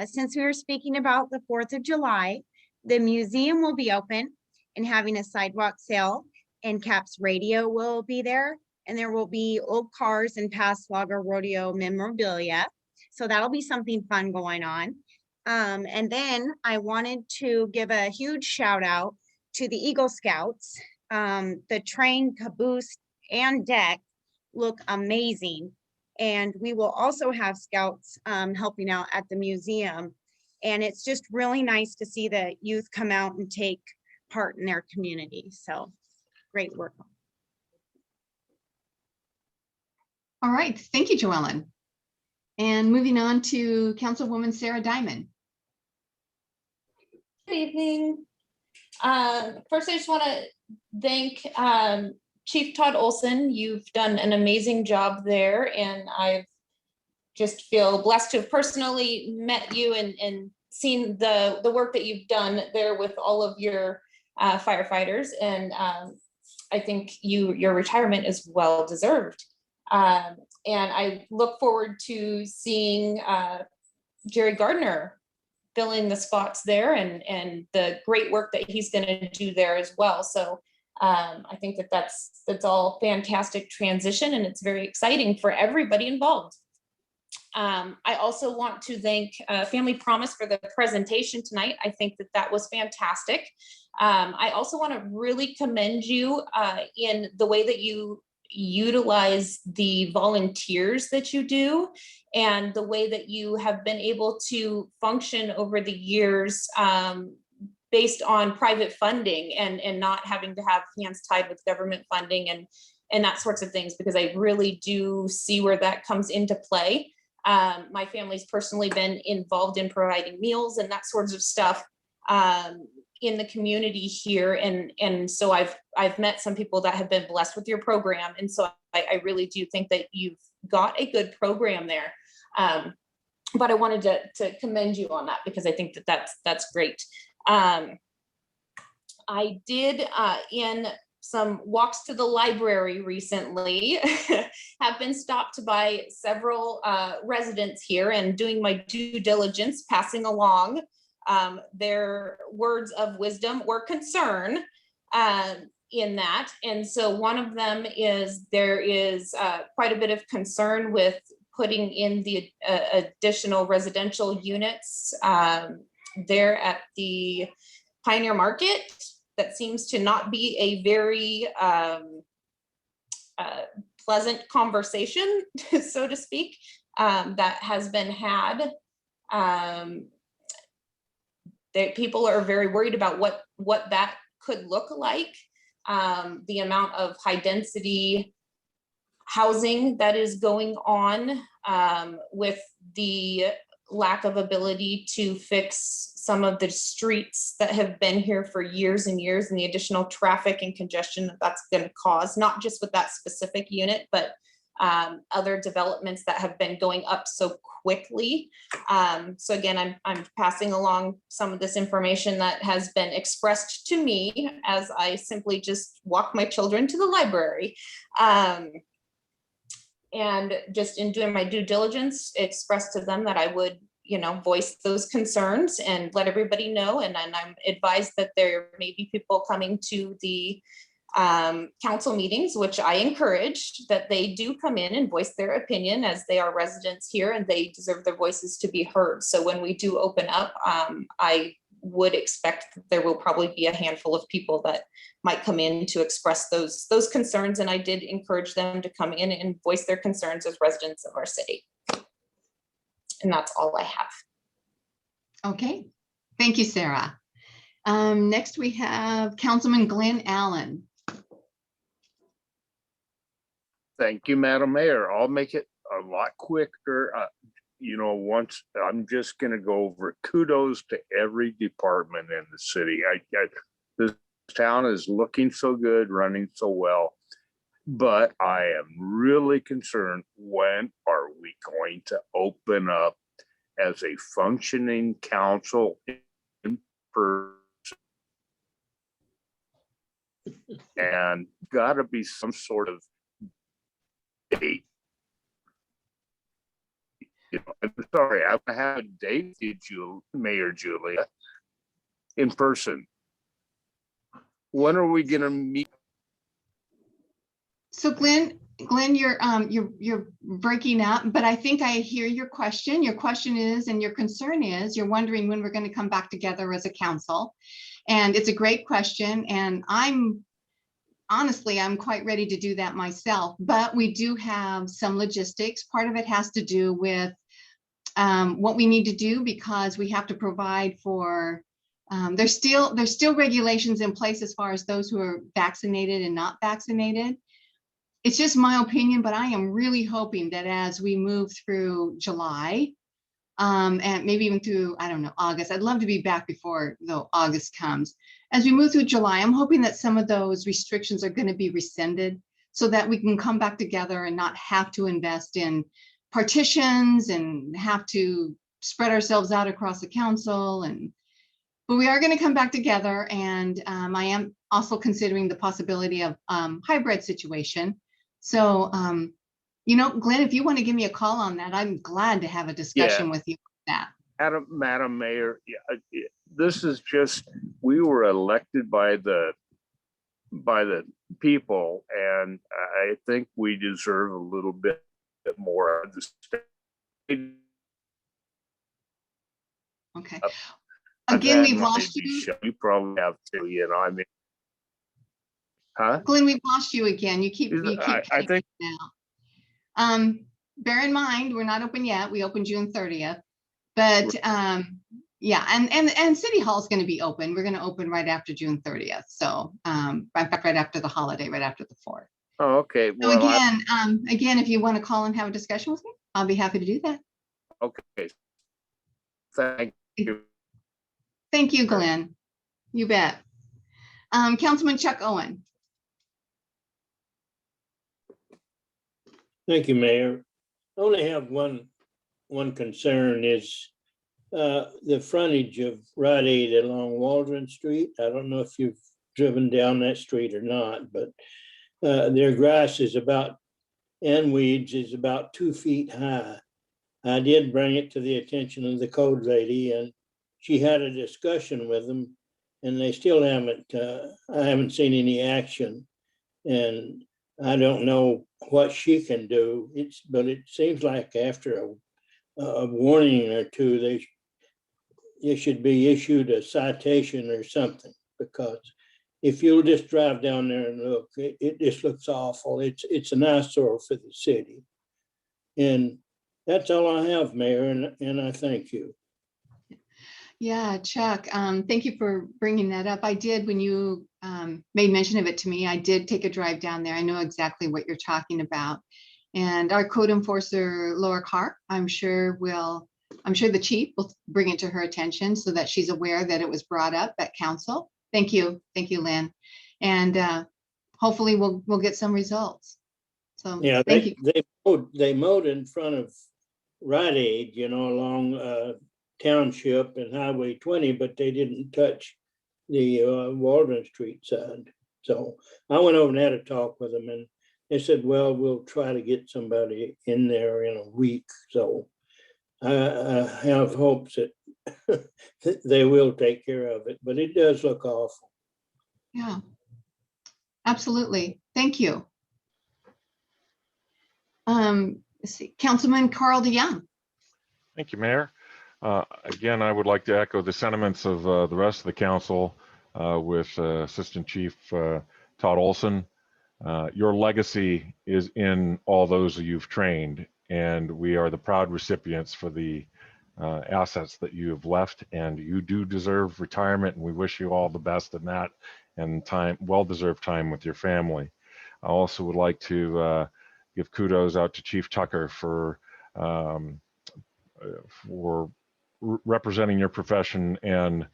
Since we were speaking about the 4th of July, the museum will be open and having a sidewalk sale, and CAPS Radio will be there, and there will be old cars and past Logger Rodeo memorabilia. So that'll be something fun going on. And then I wanted to give a huge shout out to the Eagle Scouts. The train, caboose, and deck look amazing. And we will also have scouts helping out at the museum. And it's just really nice to see the youth come out and take part in their community. So great work. All right, thank you, Joellen. And moving on to Councilwoman Sarah Diamond. Good evening. First, I just want to thank Chief Todd Olson. You've done an amazing job there, and I just feel blessed to have personally met you and seen the work that you've done there with all of your firefighters. And I think your retirement is well deserved. And I look forward to seeing Jerry Gardner filling the spots there and the great work that he's going to do there as well. So I think that's all fantastic transition, and it's very exciting for everybody involved. I also want to thank Family Promise for the presentation tonight. I think that was fantastic. I also want to really commend you in the way that you utilize the volunteers that you do, and the way that you have been able to function over the years based on private funding and not having to have hands tied with government funding and that sorts of things, because I really do see where that comes into play. My family's personally been involved in providing meals and that sorts of stuff in the community here. And so I've met some people that have been blessed with your program. And so I really do think that you've got a good program there. But I wanted to commend you on that, because I think that's great. I did in some walks to the library recently have been stopped by several residents here, and doing my due diligence, passing along their words of wisdom or concern in that. And so one of them is there is quite a bit of concern with putting in the additional residential units there at the Pioneer Market. That seems to not be a very pleasant conversation, so to speak, that has been had. People are very worried about what that could look like. The amount of high density housing that is going on with the lack of ability to fix some of the streets that have been here for years and years, and the additional traffic and congestion that's going to cause, not just with that specific unit, but other developments that have been going up so quickly. So again, I'm passing along some of this information that has been expressed to me as I simply just walk my children to the library. And just in doing my due diligence, expressed to them that I would, voice those concerns and let everybody know. And I'm advised that there may be people coming to the council meetings, which I encourage that they do come in and voice their opinion, as they are residents here and they deserve their voices to be heard. So when we do open up, I would expect that there will probably be a handful of people that might come in to express those concerns. And I did encourage them to come in and voice their concerns as residents of our city. And that's all I have. Okay, thank you, Sarah. Next we have Councilman Glenn Allen. Thank you, Madam Mayor. I'll make it a lot quicker. Once I'm just going to go over kudos to every department in the city. This town is looking so good, running so well, but I am really concerned, when are we going to open up as a functioning council in person? And gotta be some sort of date. I'm sorry, I have a date with you, Mayor Julia, in person. When are we gonna meet? So Glenn, you're breaking up, but I think I hear your question. Your question is, and your concern is, you're wondering when we're going to come back together as a council. And it's a great question. And honestly, I'm quite ready to do that myself, but we do have some logistics. Part of it has to do with what we need to do, because we have to provide for, there's still regulations in place as far as those who are vaccinated and not vaccinated. It's just my opinion, but I am really hoping that as we move through July, and maybe even through, I don't know, August, I'd love to be back before though August comes. As we move through July, I'm hoping that some of those restrictions are going to be rescinded so that we can come back together and not have to invest in partitions and have to spread ourselves out across the council. But we are going to come back together, and I am also considering the possibility of hybrid situation. So, Glenn, if you want to give me a call on that, I'm glad to have a discussion with you on that. Madam Mayor, this is just, we were elected by the people, and I think we deserve a little bit more of the state. Okay. Again, we've lost you. You probably have to, I mean. Huh? Glenn, we've lost you again. You keep I think now. Bear in mind, we're not open yet. We open June 30th. But yeah, and City Hall is going to be open. We're going to open right after June 30th. So in fact, right after the holiday, right after the 4th. Oh, okay. So again, if you want to call and have a discussion with me, I'll be happy to do that. Okay. Thank you. Thank you, Glenn. You bet. Councilman Chuck Owen. Thank you, Mayor. I only have one concern is the frontage of Rite Aid along Waldron Street. I don't know if you've driven down that street or not, but their grass is and weeds is about 2 feet high. I did bring it to the attention of the code lady, and she had a discussion with them, and they still I haven't seen any action. And I don't know what she can do. But it seems like after a warning or two, they should be issued a citation or something, because if you'll just drive down there and look, it just looks awful. It's an eyesore for the city. And that's all I have, Mayor, and I thank you. Yeah, Chuck, thank you for bringing that up. I did, when you made mention of it to me, I did take a drive down there. I know exactly what you're talking about. And our code enforcer, Laura Carr, I'm sure the chief will bring it to her attention so that she's aware that it was brought up at council. Thank you, Lynn. And hopefully we'll get some results. So yeah, thank you. They mowed in front of Rite Aid, along Township and Highway 20, but they didn't touch the Waldron Street side. So I went over and had a talk with them, and they said, well, we'll try to get somebody in there in a week. So I have hopes that they will take care of it, but it does look awful. Yeah. Absolutely. Thank you. Let's see, Councilman Carl DeYoung. Thank you, Mayor. Again, I would like to echo the sentiments of the rest of the council with Assistant Chief Todd Olson. Your legacy is in all those you've trained, and we are the proud recipients for the assets that you have left, and you do deserve retirement, and we wish you all the best in that and time, well-deserved time with your family. I also would like to give kudos out to Chief Tucker for representing your profession and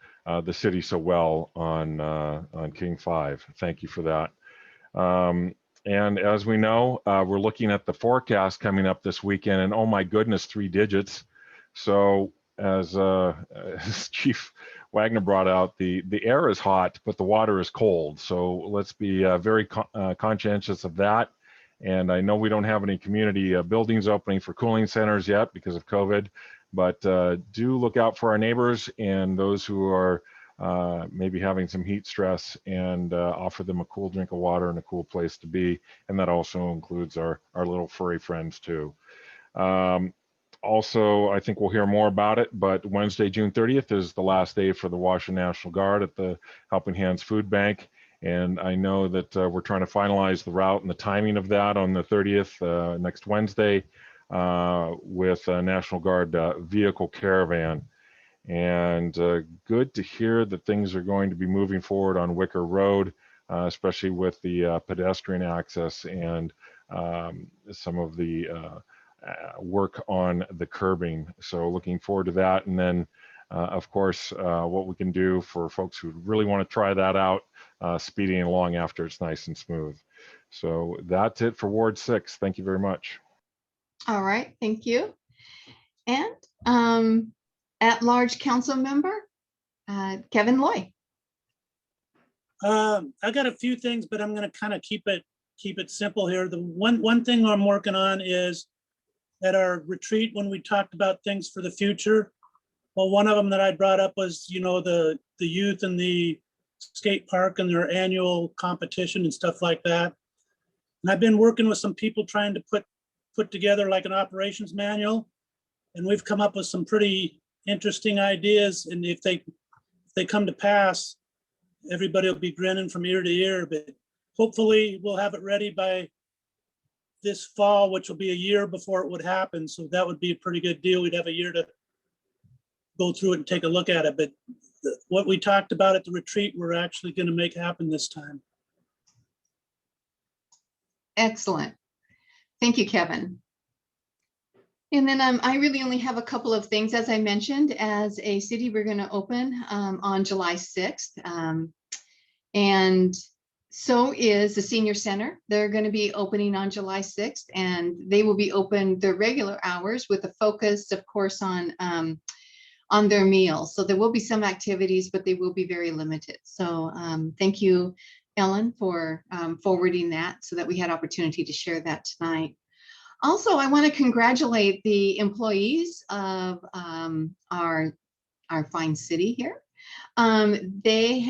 the city so well on King 5. Thank you for that. And as we know, we're looking at the forecast coming up this weekend, and oh my goodness, 3 digits. So as Chief Wagner brought out, the air is hot, but the water is cold. So let's be very conscientious of that. And I know we don't have any community buildings opening for cooling centers yet because of COVID, but do look out for our neighbors and those who are maybe having some heat stress, and offer them a cool drink of water and a cool place to be. And that also includes our little furry friends too. Also, I think we'll hear more about it, but Wednesday, June 30th is the last day for the Washington National Guard at the Helping Hands Food Bank. And I know that we're trying to finalize the route and the timing of that on the 30th, next Wednesday, with a National Guard vehicle caravan. And good to hear that things are going to be moving forward on Wicker Road, especially with the pedestrian access and some of the work on the curbing. So looking forward to that. And then, of course, what we can do for folks who really want to try that out, speeding along after it's nice and smooth. So that's it for Ward 6. Thank you very much. All right, thank you. And at-large council member, Kevin Loy. I got a few things, but I'm going to kind of keep it simple here. The one thing I'm working on is at our retreat when we talked about things for the future. Well, one of them that I brought up was, you know, the youth and the skate park and their annual competition and stuff like that. And I've been working with some people trying to put together like an operations manual, and we've come up with some pretty interesting ideas. And if they come to pass, everybody will be grinning from ear to ear. But hopefully we'll have it ready by this fall, which will be a year before it would happen. So that would be a pretty good deal. We'd have a year to go through it and take a look at it. But what we talked about at the retreat, we're actually going to make happen this time. Excellent. Thank you, Kevin. And then I really only have a couple of things. As I mentioned, as a city, we're going to open on July 6th. And so is the Senior Center. They're going to be opening on July 6th, and they will be open their regular hours with a focus, of course, on their meals. So there will be some activities, but they will be very limited. So thank you, Ellen, for forwarding that so that we had opportunity to share that tonight. Also, I want to congratulate the employees of our fine city here. They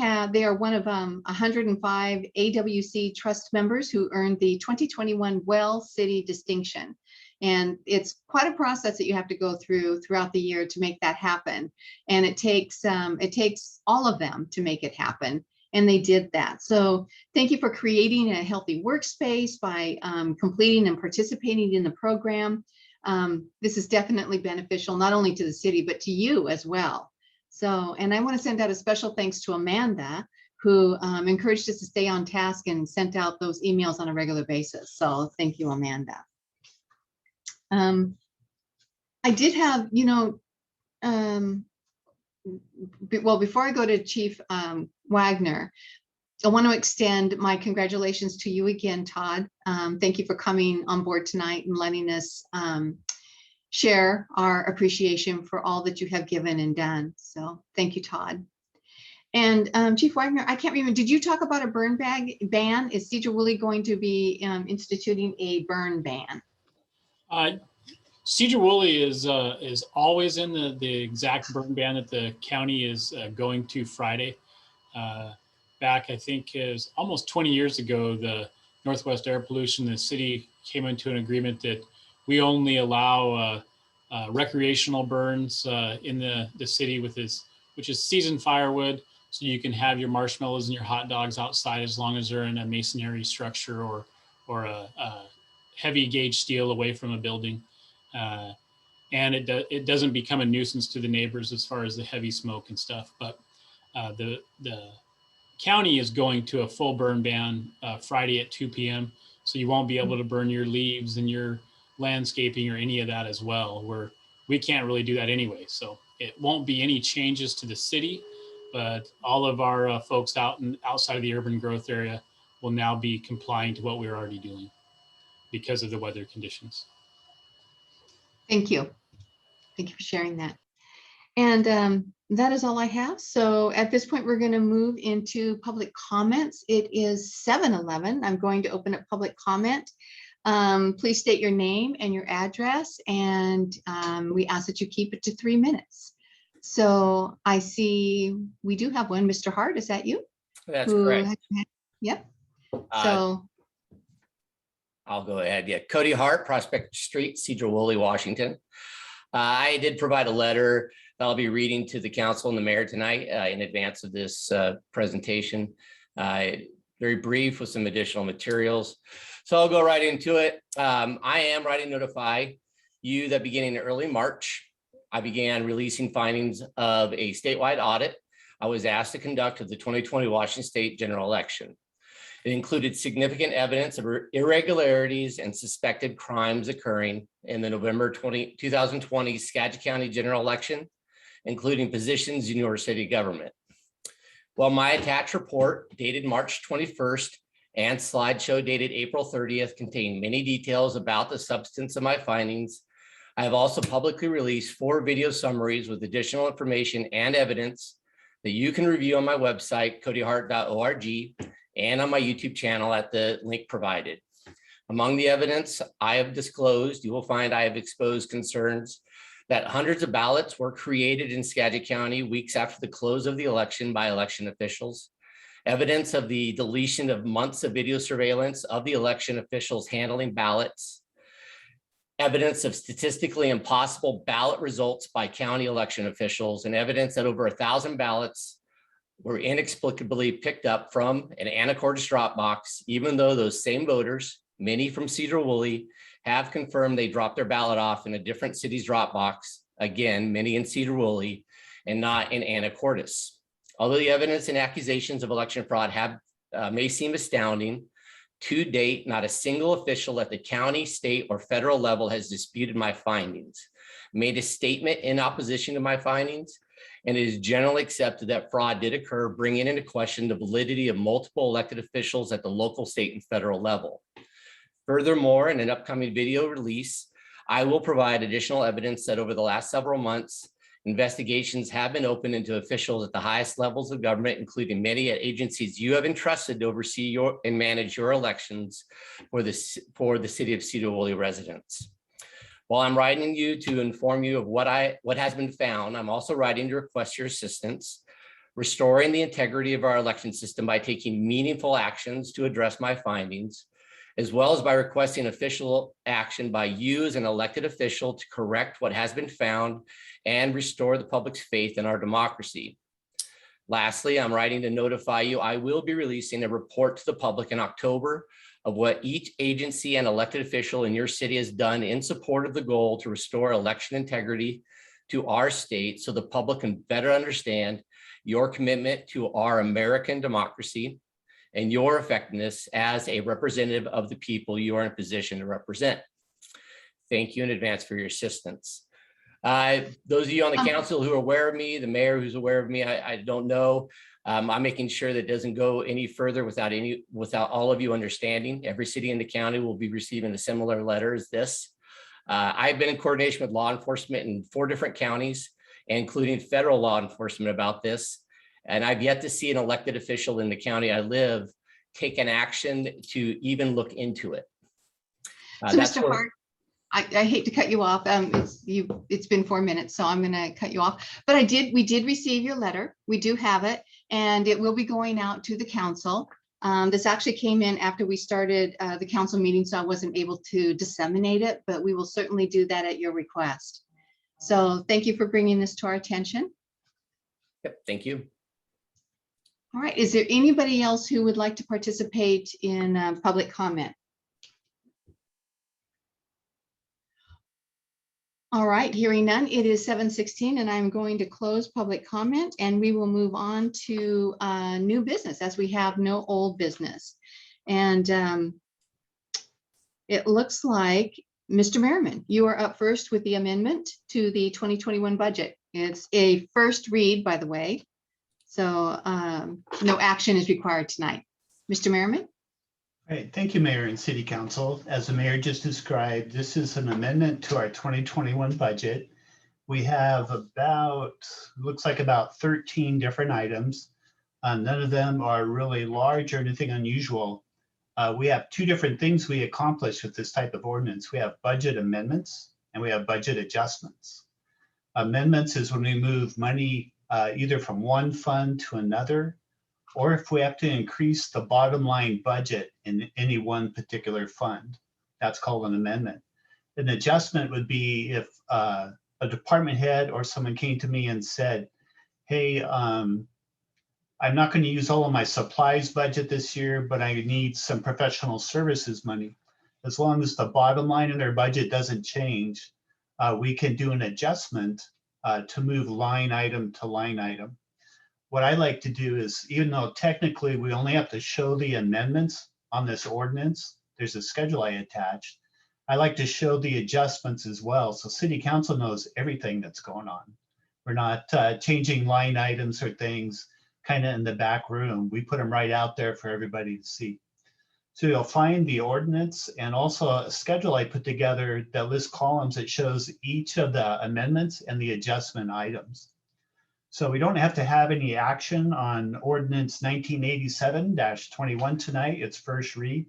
are one of 105 AWC trust members who earned the 2021 Well City distinction. And it's quite a process that you have to go through throughout the year to make that happen. And it takes all of them to make it happen. And they did that. So thank you for creating a healthy workspace by completing and participating in the program. This is definitely beneficial, not only to the city, but to you as well. So, and I want to send out a special thanks to Amanda, who encouraged us to stay on task and sent out those emails on a regular basis. So thank you, Amanda. I did have, well, before I go to Chief Wagner, I want to extend my congratulations to you again, Todd. Thank you for coming on board tonight and letting us share our appreciation for all that you have given and done. So thank you, Todd. And Chief Wagner, I can't remember, did you talk about a burn ban? Is Sedro-Woolley going to be instituting a burn ban? Sedro-Woolley is always in the exact burn ban that the county is going to Friday. back, I think is almost 20 years ago, the Northwest Air Pollution, the city came into an agreement that we only allow recreational burns in the city which is seasoned firewood. So you can have your marshmallows and your hot dogs outside as long as they're in a masonry structure or a heavy gauge steel away from a building. And it doesn't become a nuisance to the neighbors as far as the heavy smoke and stuff. But the county is going to a full burn ban Friday at 2 p.m. So you won't be able to burn your leaves and your landscaping or any of that as well. We can't really do that anyway. So it won't be any changes to the city, but all of our folks outside of the urban growth area will now be complying to what we're already doing because of the weather conditions. Thank you. Thank you for sharing that. And that is all I have. So at this point, we're going to move into public comments. It is 7:11. I'm going to open up public comment. Please state your name and your address, and we ask that you keep it to 3 minutes. So I see we do have one. Mr. Hart, is that you? That's correct. Yep. So I'll go ahead. Yeah, Cody Hart, Prospect Street, Sedro-Woolley, Washington. I did provide a letter that I'll be reading to the council and the mayor tonight in advance of this presentation. Very brief with some additional materials. So I'll go right into it. I am writing to notify you that beginning in early March, I began releasing findings of a statewide audit I was asked to conduct of the 2020 Washington State general election. It included significant evidence of irregularities and suspected crimes occurring in the November 2020 Skagit County general election, including positions in your city government. While my attached report dated March 21st and slideshow dated April 30th contain many details about the substance of my findings, I have also publicly released 4 video summaries with additional information and evidence that you can review on my website, codyhart.org, and on my YouTube channel at the link provided. Among the evidence I have disclosed, you will find I have exposed concerns that hundreds of ballots were created in Skagit County weeks after the close of the election by election officials, evidence of the deletion of months of video surveillance of the election officials handling ballots, evidence of statistically impossible ballot results by county election officials, and evidence that over 1,000 ballots were inexplicably picked up from an anacortes drop box, even though those same voters, many from Sedro-Woolley, have confirmed they dropped their ballot off in a different city's drop box, again, many in Sedro-Woolley, and not in anacortes. Although the evidence and accusations of election fraud may seem astounding, to date, not a single official at the county, state, or federal level has disputed my findings, made a statement in opposition to my findings, and it is generally accepted that fraud did occur, bringing into question the validity of multiple elected officials at the local, state, and federal level. Furthermore, in an upcoming video release, I will provide additional evidence that over the last several months, investigations have been opened into officials at the highest levels of government, including many at agencies you have entrusted to oversee and manage your elections for the city of Sedro-Woolley residents. While I'm writing you to inform you of what has been found, I'm also writing to request your assistance, restoring the integrity of our election system by taking meaningful actions to address my findings, as well as by requesting official action by you as an elected official to correct what has been found and restore the public's faith in our democracy. Lastly, I'm writing to notify you I will be releasing a report to the public in October of what each agency and elected official in your city has done in support of the goal to restore election integrity to our state so the public can better understand your commitment to our American democracy and your effectiveness as a representative of the people you are in a position to represent. Thank you in advance for your assistance. Those of you on the council who are aware of me, the mayor who's aware of me, I don't know. I'm making sure that it doesn't go any further without all of you understanding. Every city in the county will be receiving a similar letter as this. I've been in coordination with law enforcement in 4 different counties, including federal law enforcement about this. And I've yet to see an elected official in the county I live take an action to even look into it. So Mr. Hart, I hate to cut you off. It's been 4 minutes, so I'm gonna cut you off. But we did receive your letter. We do have it, and it will be going out to the council. This actually came in after we started the council meeting, so I wasn't able to disseminate it, but we will certainly do that at your request. So thank you for bringing this to our attention. Yep, thank you. All right, is there anybody else who would like to participate in public comment? All right, hearing none, it is 7:16 and I'm going to close public comment and we will move on to new business as we have no old business. And it looks like, Mr. Merriman, you are up first with the amendment to the 2021 budget. It's a first read, by the way. So no action is required tonight. Mr. Merriman? All right, thank you, Mayor and City Council. As the Mayor just described, this is an amendment to our 2021 budget. We have looks like about 13 different items. None of them are really large or anything unusual. We have two different things we accomplish with this type of ordinance. We have budget amendments and we have budget adjustments. Amendments is when we move money either from one fund to another, or if we have to increase the bottom line budget in any one particular fund. That's called an amendment. An adjustment would be if a department head or someone came to me and said, hey, I'm not going to use all of my supplies budget this year, but I need some professional services money. As long as the bottom line in their budget doesn't change, we can do an adjustment to move line item to line item. What I like to do is, even though technically we only have to show the amendments on this ordinance, there's a schedule I attached. I like to show the adjustments as well, so City Council knows everything that's going on. We're not changing line items or things kind of in the back room. We put them right out there for everybody to see. So you'll find the ordinance and also a schedule I put together that lists columns that shows each of the amendments and the adjustment items. So we don't have to have any action on ordinance 1987-21 tonight. It's first read.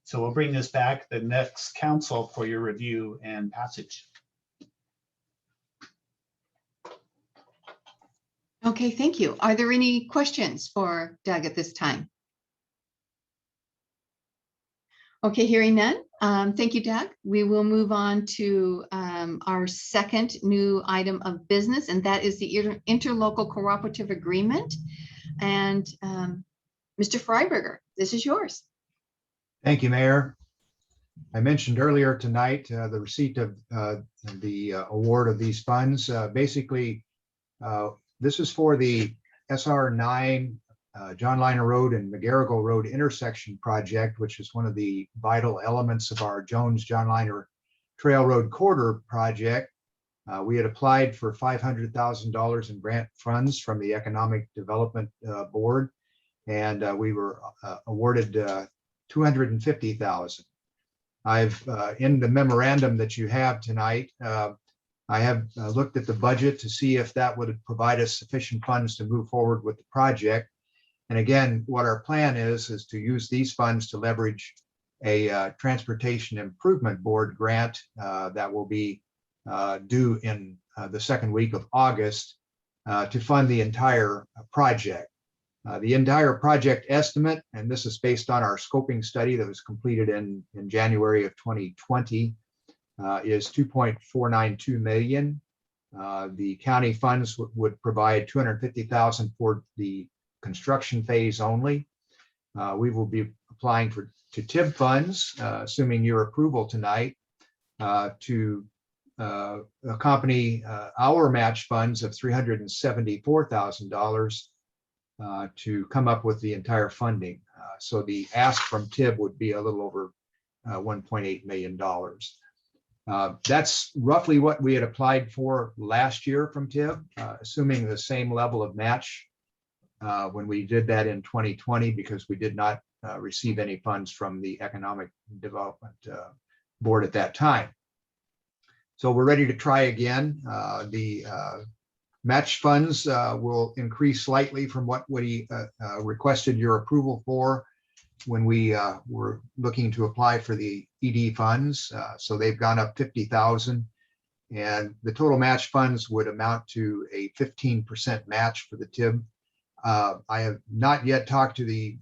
So we'll bring this back to the next council for your review and passage. Okay, thank you. Are there any questions for Doug at this time? Okay, hearing none. Thank you, Doug. We will move on to our second new item of business, and that is the interlocal cooperative agreement. And Mr. Freiberger, this is yours. Thank you, Mayor. I mentioned earlier tonight the receipt of the award of these funds. Basically, this is for the SR 9 John Liner Road and McGarrigle Road intersection project, which is one of the vital elements of our Jones-John Liner Trail Road Corridor project. We had applied for $500,000 in grant funds from the Economic Development Board, and we were awarded $250,000. I've in the memorandum that you have tonight, I have looked at the budget to see if that would provide us sufficient funds to move forward with the project. And again, what our plan is to use these funds to leverage a Transportation Improvement Board grant that will be due in the second week of August to fund the entire project. The entire project estimate, and this is based on our scoping study that was completed in January of 2020, is $2.492 million. The county funds would provide $250,000 for the construction phase only. We will be applying to TIB funds, assuming your approval tonight, to accompany our match funds of $374,000 to come up with the entire funding. So the ask from TIB would be a little over $1.8 million. That's roughly what we had applied for last year from TIB, assuming the same level of match when we did that in 2020, because we did not receive any funds from the Economic Development Board at that time. So we're ready to try again. The match funds will increase slightly from what we requested your approval for when we were looking to apply for the ED funds. So they've gone up 50,000. And the total match funds would amount to a 15% match for the TIB. I have not yet talked to the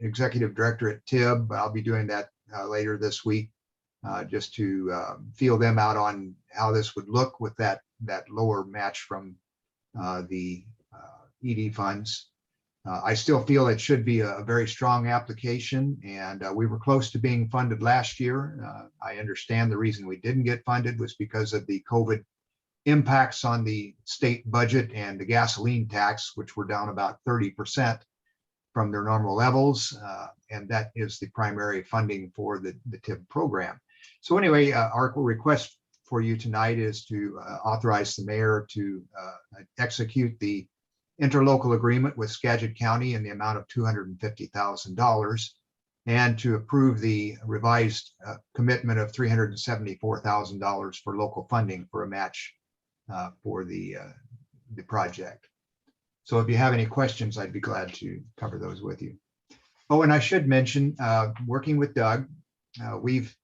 executive director at TIB, but I'll be doing that later this week, just to feel them out on how this would look with that lower match from the ED funds. I still feel it should be a very strong application, and we were close to being funded last year. I understand the reason we didn't get funded was because of the COVID impacts on the state budget and the gasoline tax, which were down about 30% from their normal levels. And that is the primary funding for the TIB program. So anyway, our request for you tonight is to authorize the mayor to execute the interlocal agreement with Skagit County in the amount of $250,000 and to approve the revised commitment of $374,000 for local funding for a match for the project. So if you have any questions, I'd be glad to cover those with you. Oh, and I should mention, working with Doug, we've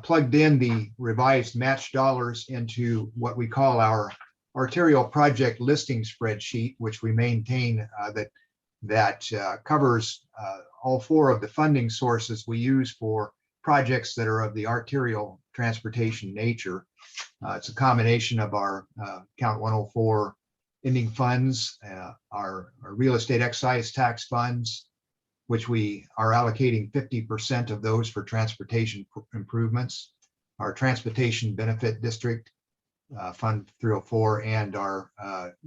plugged in the revised match dollars into what we call our arterial project listing spreadsheet, which we maintain that covers all 4 of the funding sources we use for projects that are of the arterial transportation nature. It's a combination of our Count 104 ending funds, our real estate excise tax funds, which we are allocating 50% of those for transportation improvements, our transportation benefit district, Fund 304, and our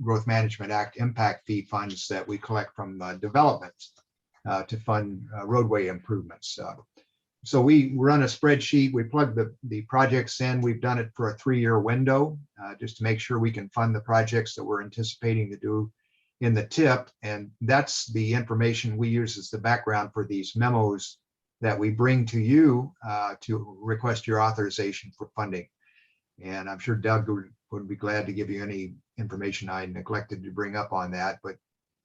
Growth Management Act impact fee funds that we collect from development to fund roadway improvements. So we run a spreadsheet, we plug the projects in, we've done it for a 3-year window, just to make sure we can fund the projects that we're anticipating to do in the TIP. And that's the information we use as the background for these memos that we bring to you to request your authorization for funding. And I'm sure Doug would be glad to give you any information I neglected to bring up on that, but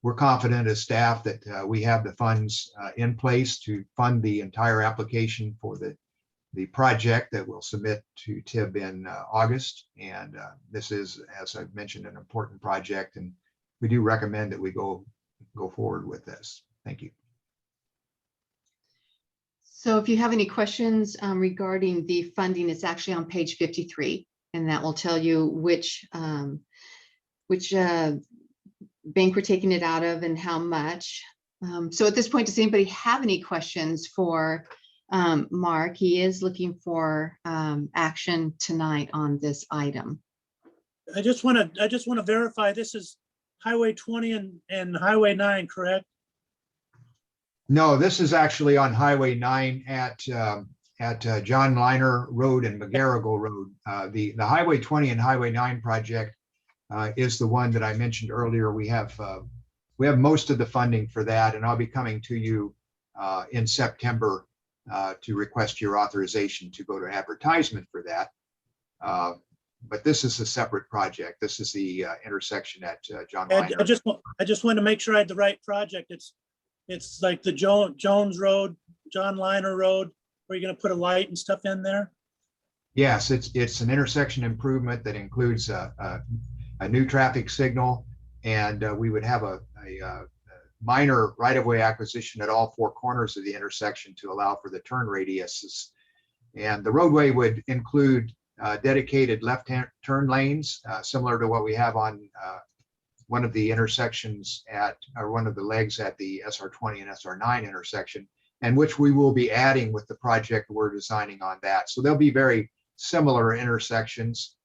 we're confident as staff that we have the funds in place to fund the entire application for the project that we'll submit to TIB in August. And this is, as I've mentioned, an important project, and we do recommend that we go forward with this. Thank you. So if you have any questions regarding the funding, it's actually on page 53, and that will tell you which bank we're taking it out of and how much. So at this point, does anybody have any questions for Mark? He is looking for action tonight on this item. I just want to verify this is Highway 20 and Highway 9, correct? No, this is actually on Highway 9 at John Liner Road and McGarrigle Road. The Highway 20 and Highway 9 project is the one that I mentioned earlier. We have most of the funding for that, and I'll be coming to you in September to request your authorization to go to advertisement for that. But this is a separate project. This is the intersection at John Liner. I just wanted to make sure I had the right project. It's like the Jones Road, John Liner Road, where you're going to put a light and stuff in there? Yes, it's an intersection improvement that includes a new traffic signal, and we would have a minor right-of-way acquisition at all 4 corners of the intersection to allow for the turn radiuses. And the roadway would include dedicated left-hand turn lanes, similar to what we have on one of the intersections or one of the legs at the SR20 and SR9 intersection, and which we will be adding with the project we're designing on that. So they'll be very similar intersections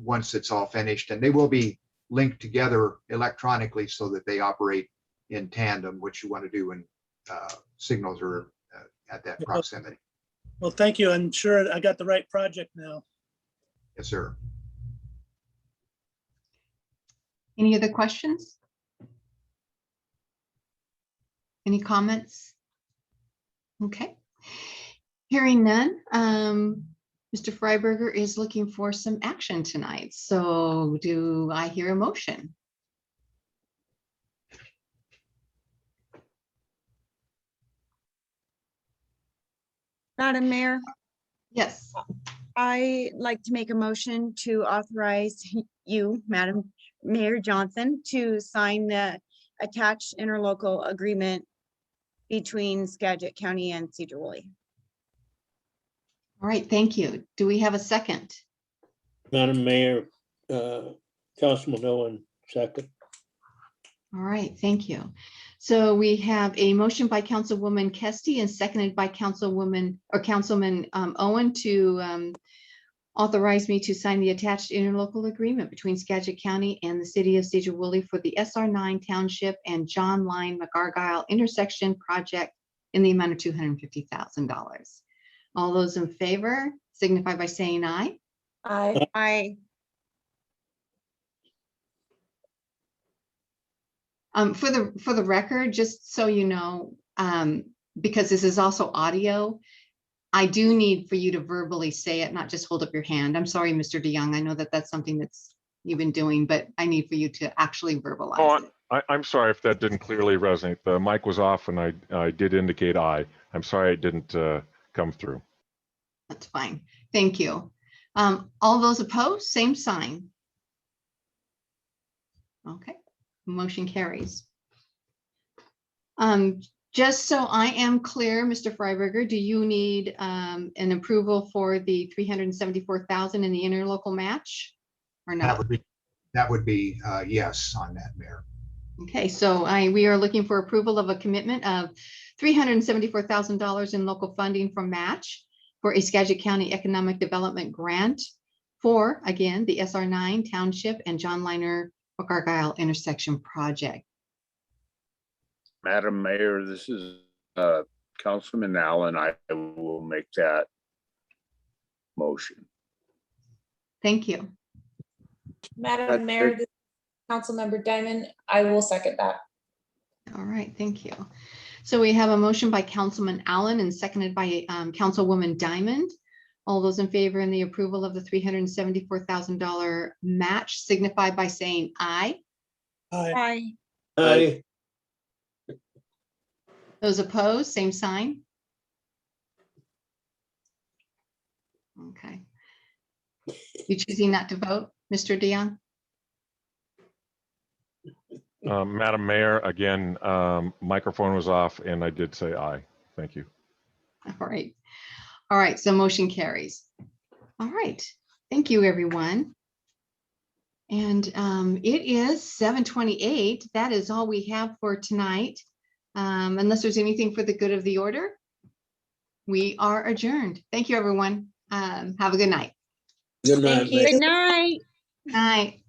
once it's all finished, and they will be linked together electronically so that they operate in tandem, which you want to do when signals are at that proximity. Well, thank you. I'm sure I got the right project now. Yes, sir. Any other questions? Any comments? Okay. Hearing none, Mr. Freiberger is looking for some action tonight. So do I hear a motion? Madam Mayor, Yes. I'd like to make a motion to authorize you, Madam Mayor Johnson, to sign the attached interlocal agreement between Skagit County and Sedro-Woolley. All right, thank you. Do we have a second? Madam Mayor, Councilman Owen, second. All right, thank you. So we have a motion by Councilwoman Kesty and seconded by Councilman Owen to authorize me to sign the attached interlocal agreement between Skagit County and the city of Sedro-Woolley for the SR9 Township and John Line McArgyle intersection project in the amount of $250,000. All those in favor signify by saying aye. Aye. Aye. For the record, just so you know, because this is also audio, I do need for you to verbally say it, not just hold up your hand. I'm sorry, Mr. DeYoung. I know that that's something that's you've been doing, but I need for you to actually verbalize it. I'm sorry if that didn't clearly resonate. The mic was off and I did indicate aye. I'm sorry it didn't come through. That's fine. Thank you. All those opposed, same sign. Okay, motion carries. Just so I am clear, Mr. Freiberger, do you need an approval for the $374,000 in the interlocal match or not? That would be yes on that, Mayor. Okay, so we are looking for approval of a commitment of $374,000 in local funding from match for a Skagit County Economic Development Grant for, again, the SR9 Township and John Liner McArgyle intersection project. Madam Mayor, this is Councilman Allen. I will make that motion. Thank you. Madam Mayor, this is Councilmember Diamond, I will second that. All right, thank you. So we have a motion by Councilman Allen and seconded by Councilwoman Diamond. All those in favor in the approval of the $374,000 match signify by saying aye. Aye. Aye. Those opposed, same sign. Okay. You choosing not to vote, Mr. Dion? Madam Mayor, again, microphone was off and I did say aye. Thank you. All right. All right, so motion carries. All right, thank you, everyone. And it is 7:28. That is all we have for tonight. Unless there's anything for the good of the order, we are adjourned. Thank you, everyone. Have a good night. Good night. Thank you. Good night. Night.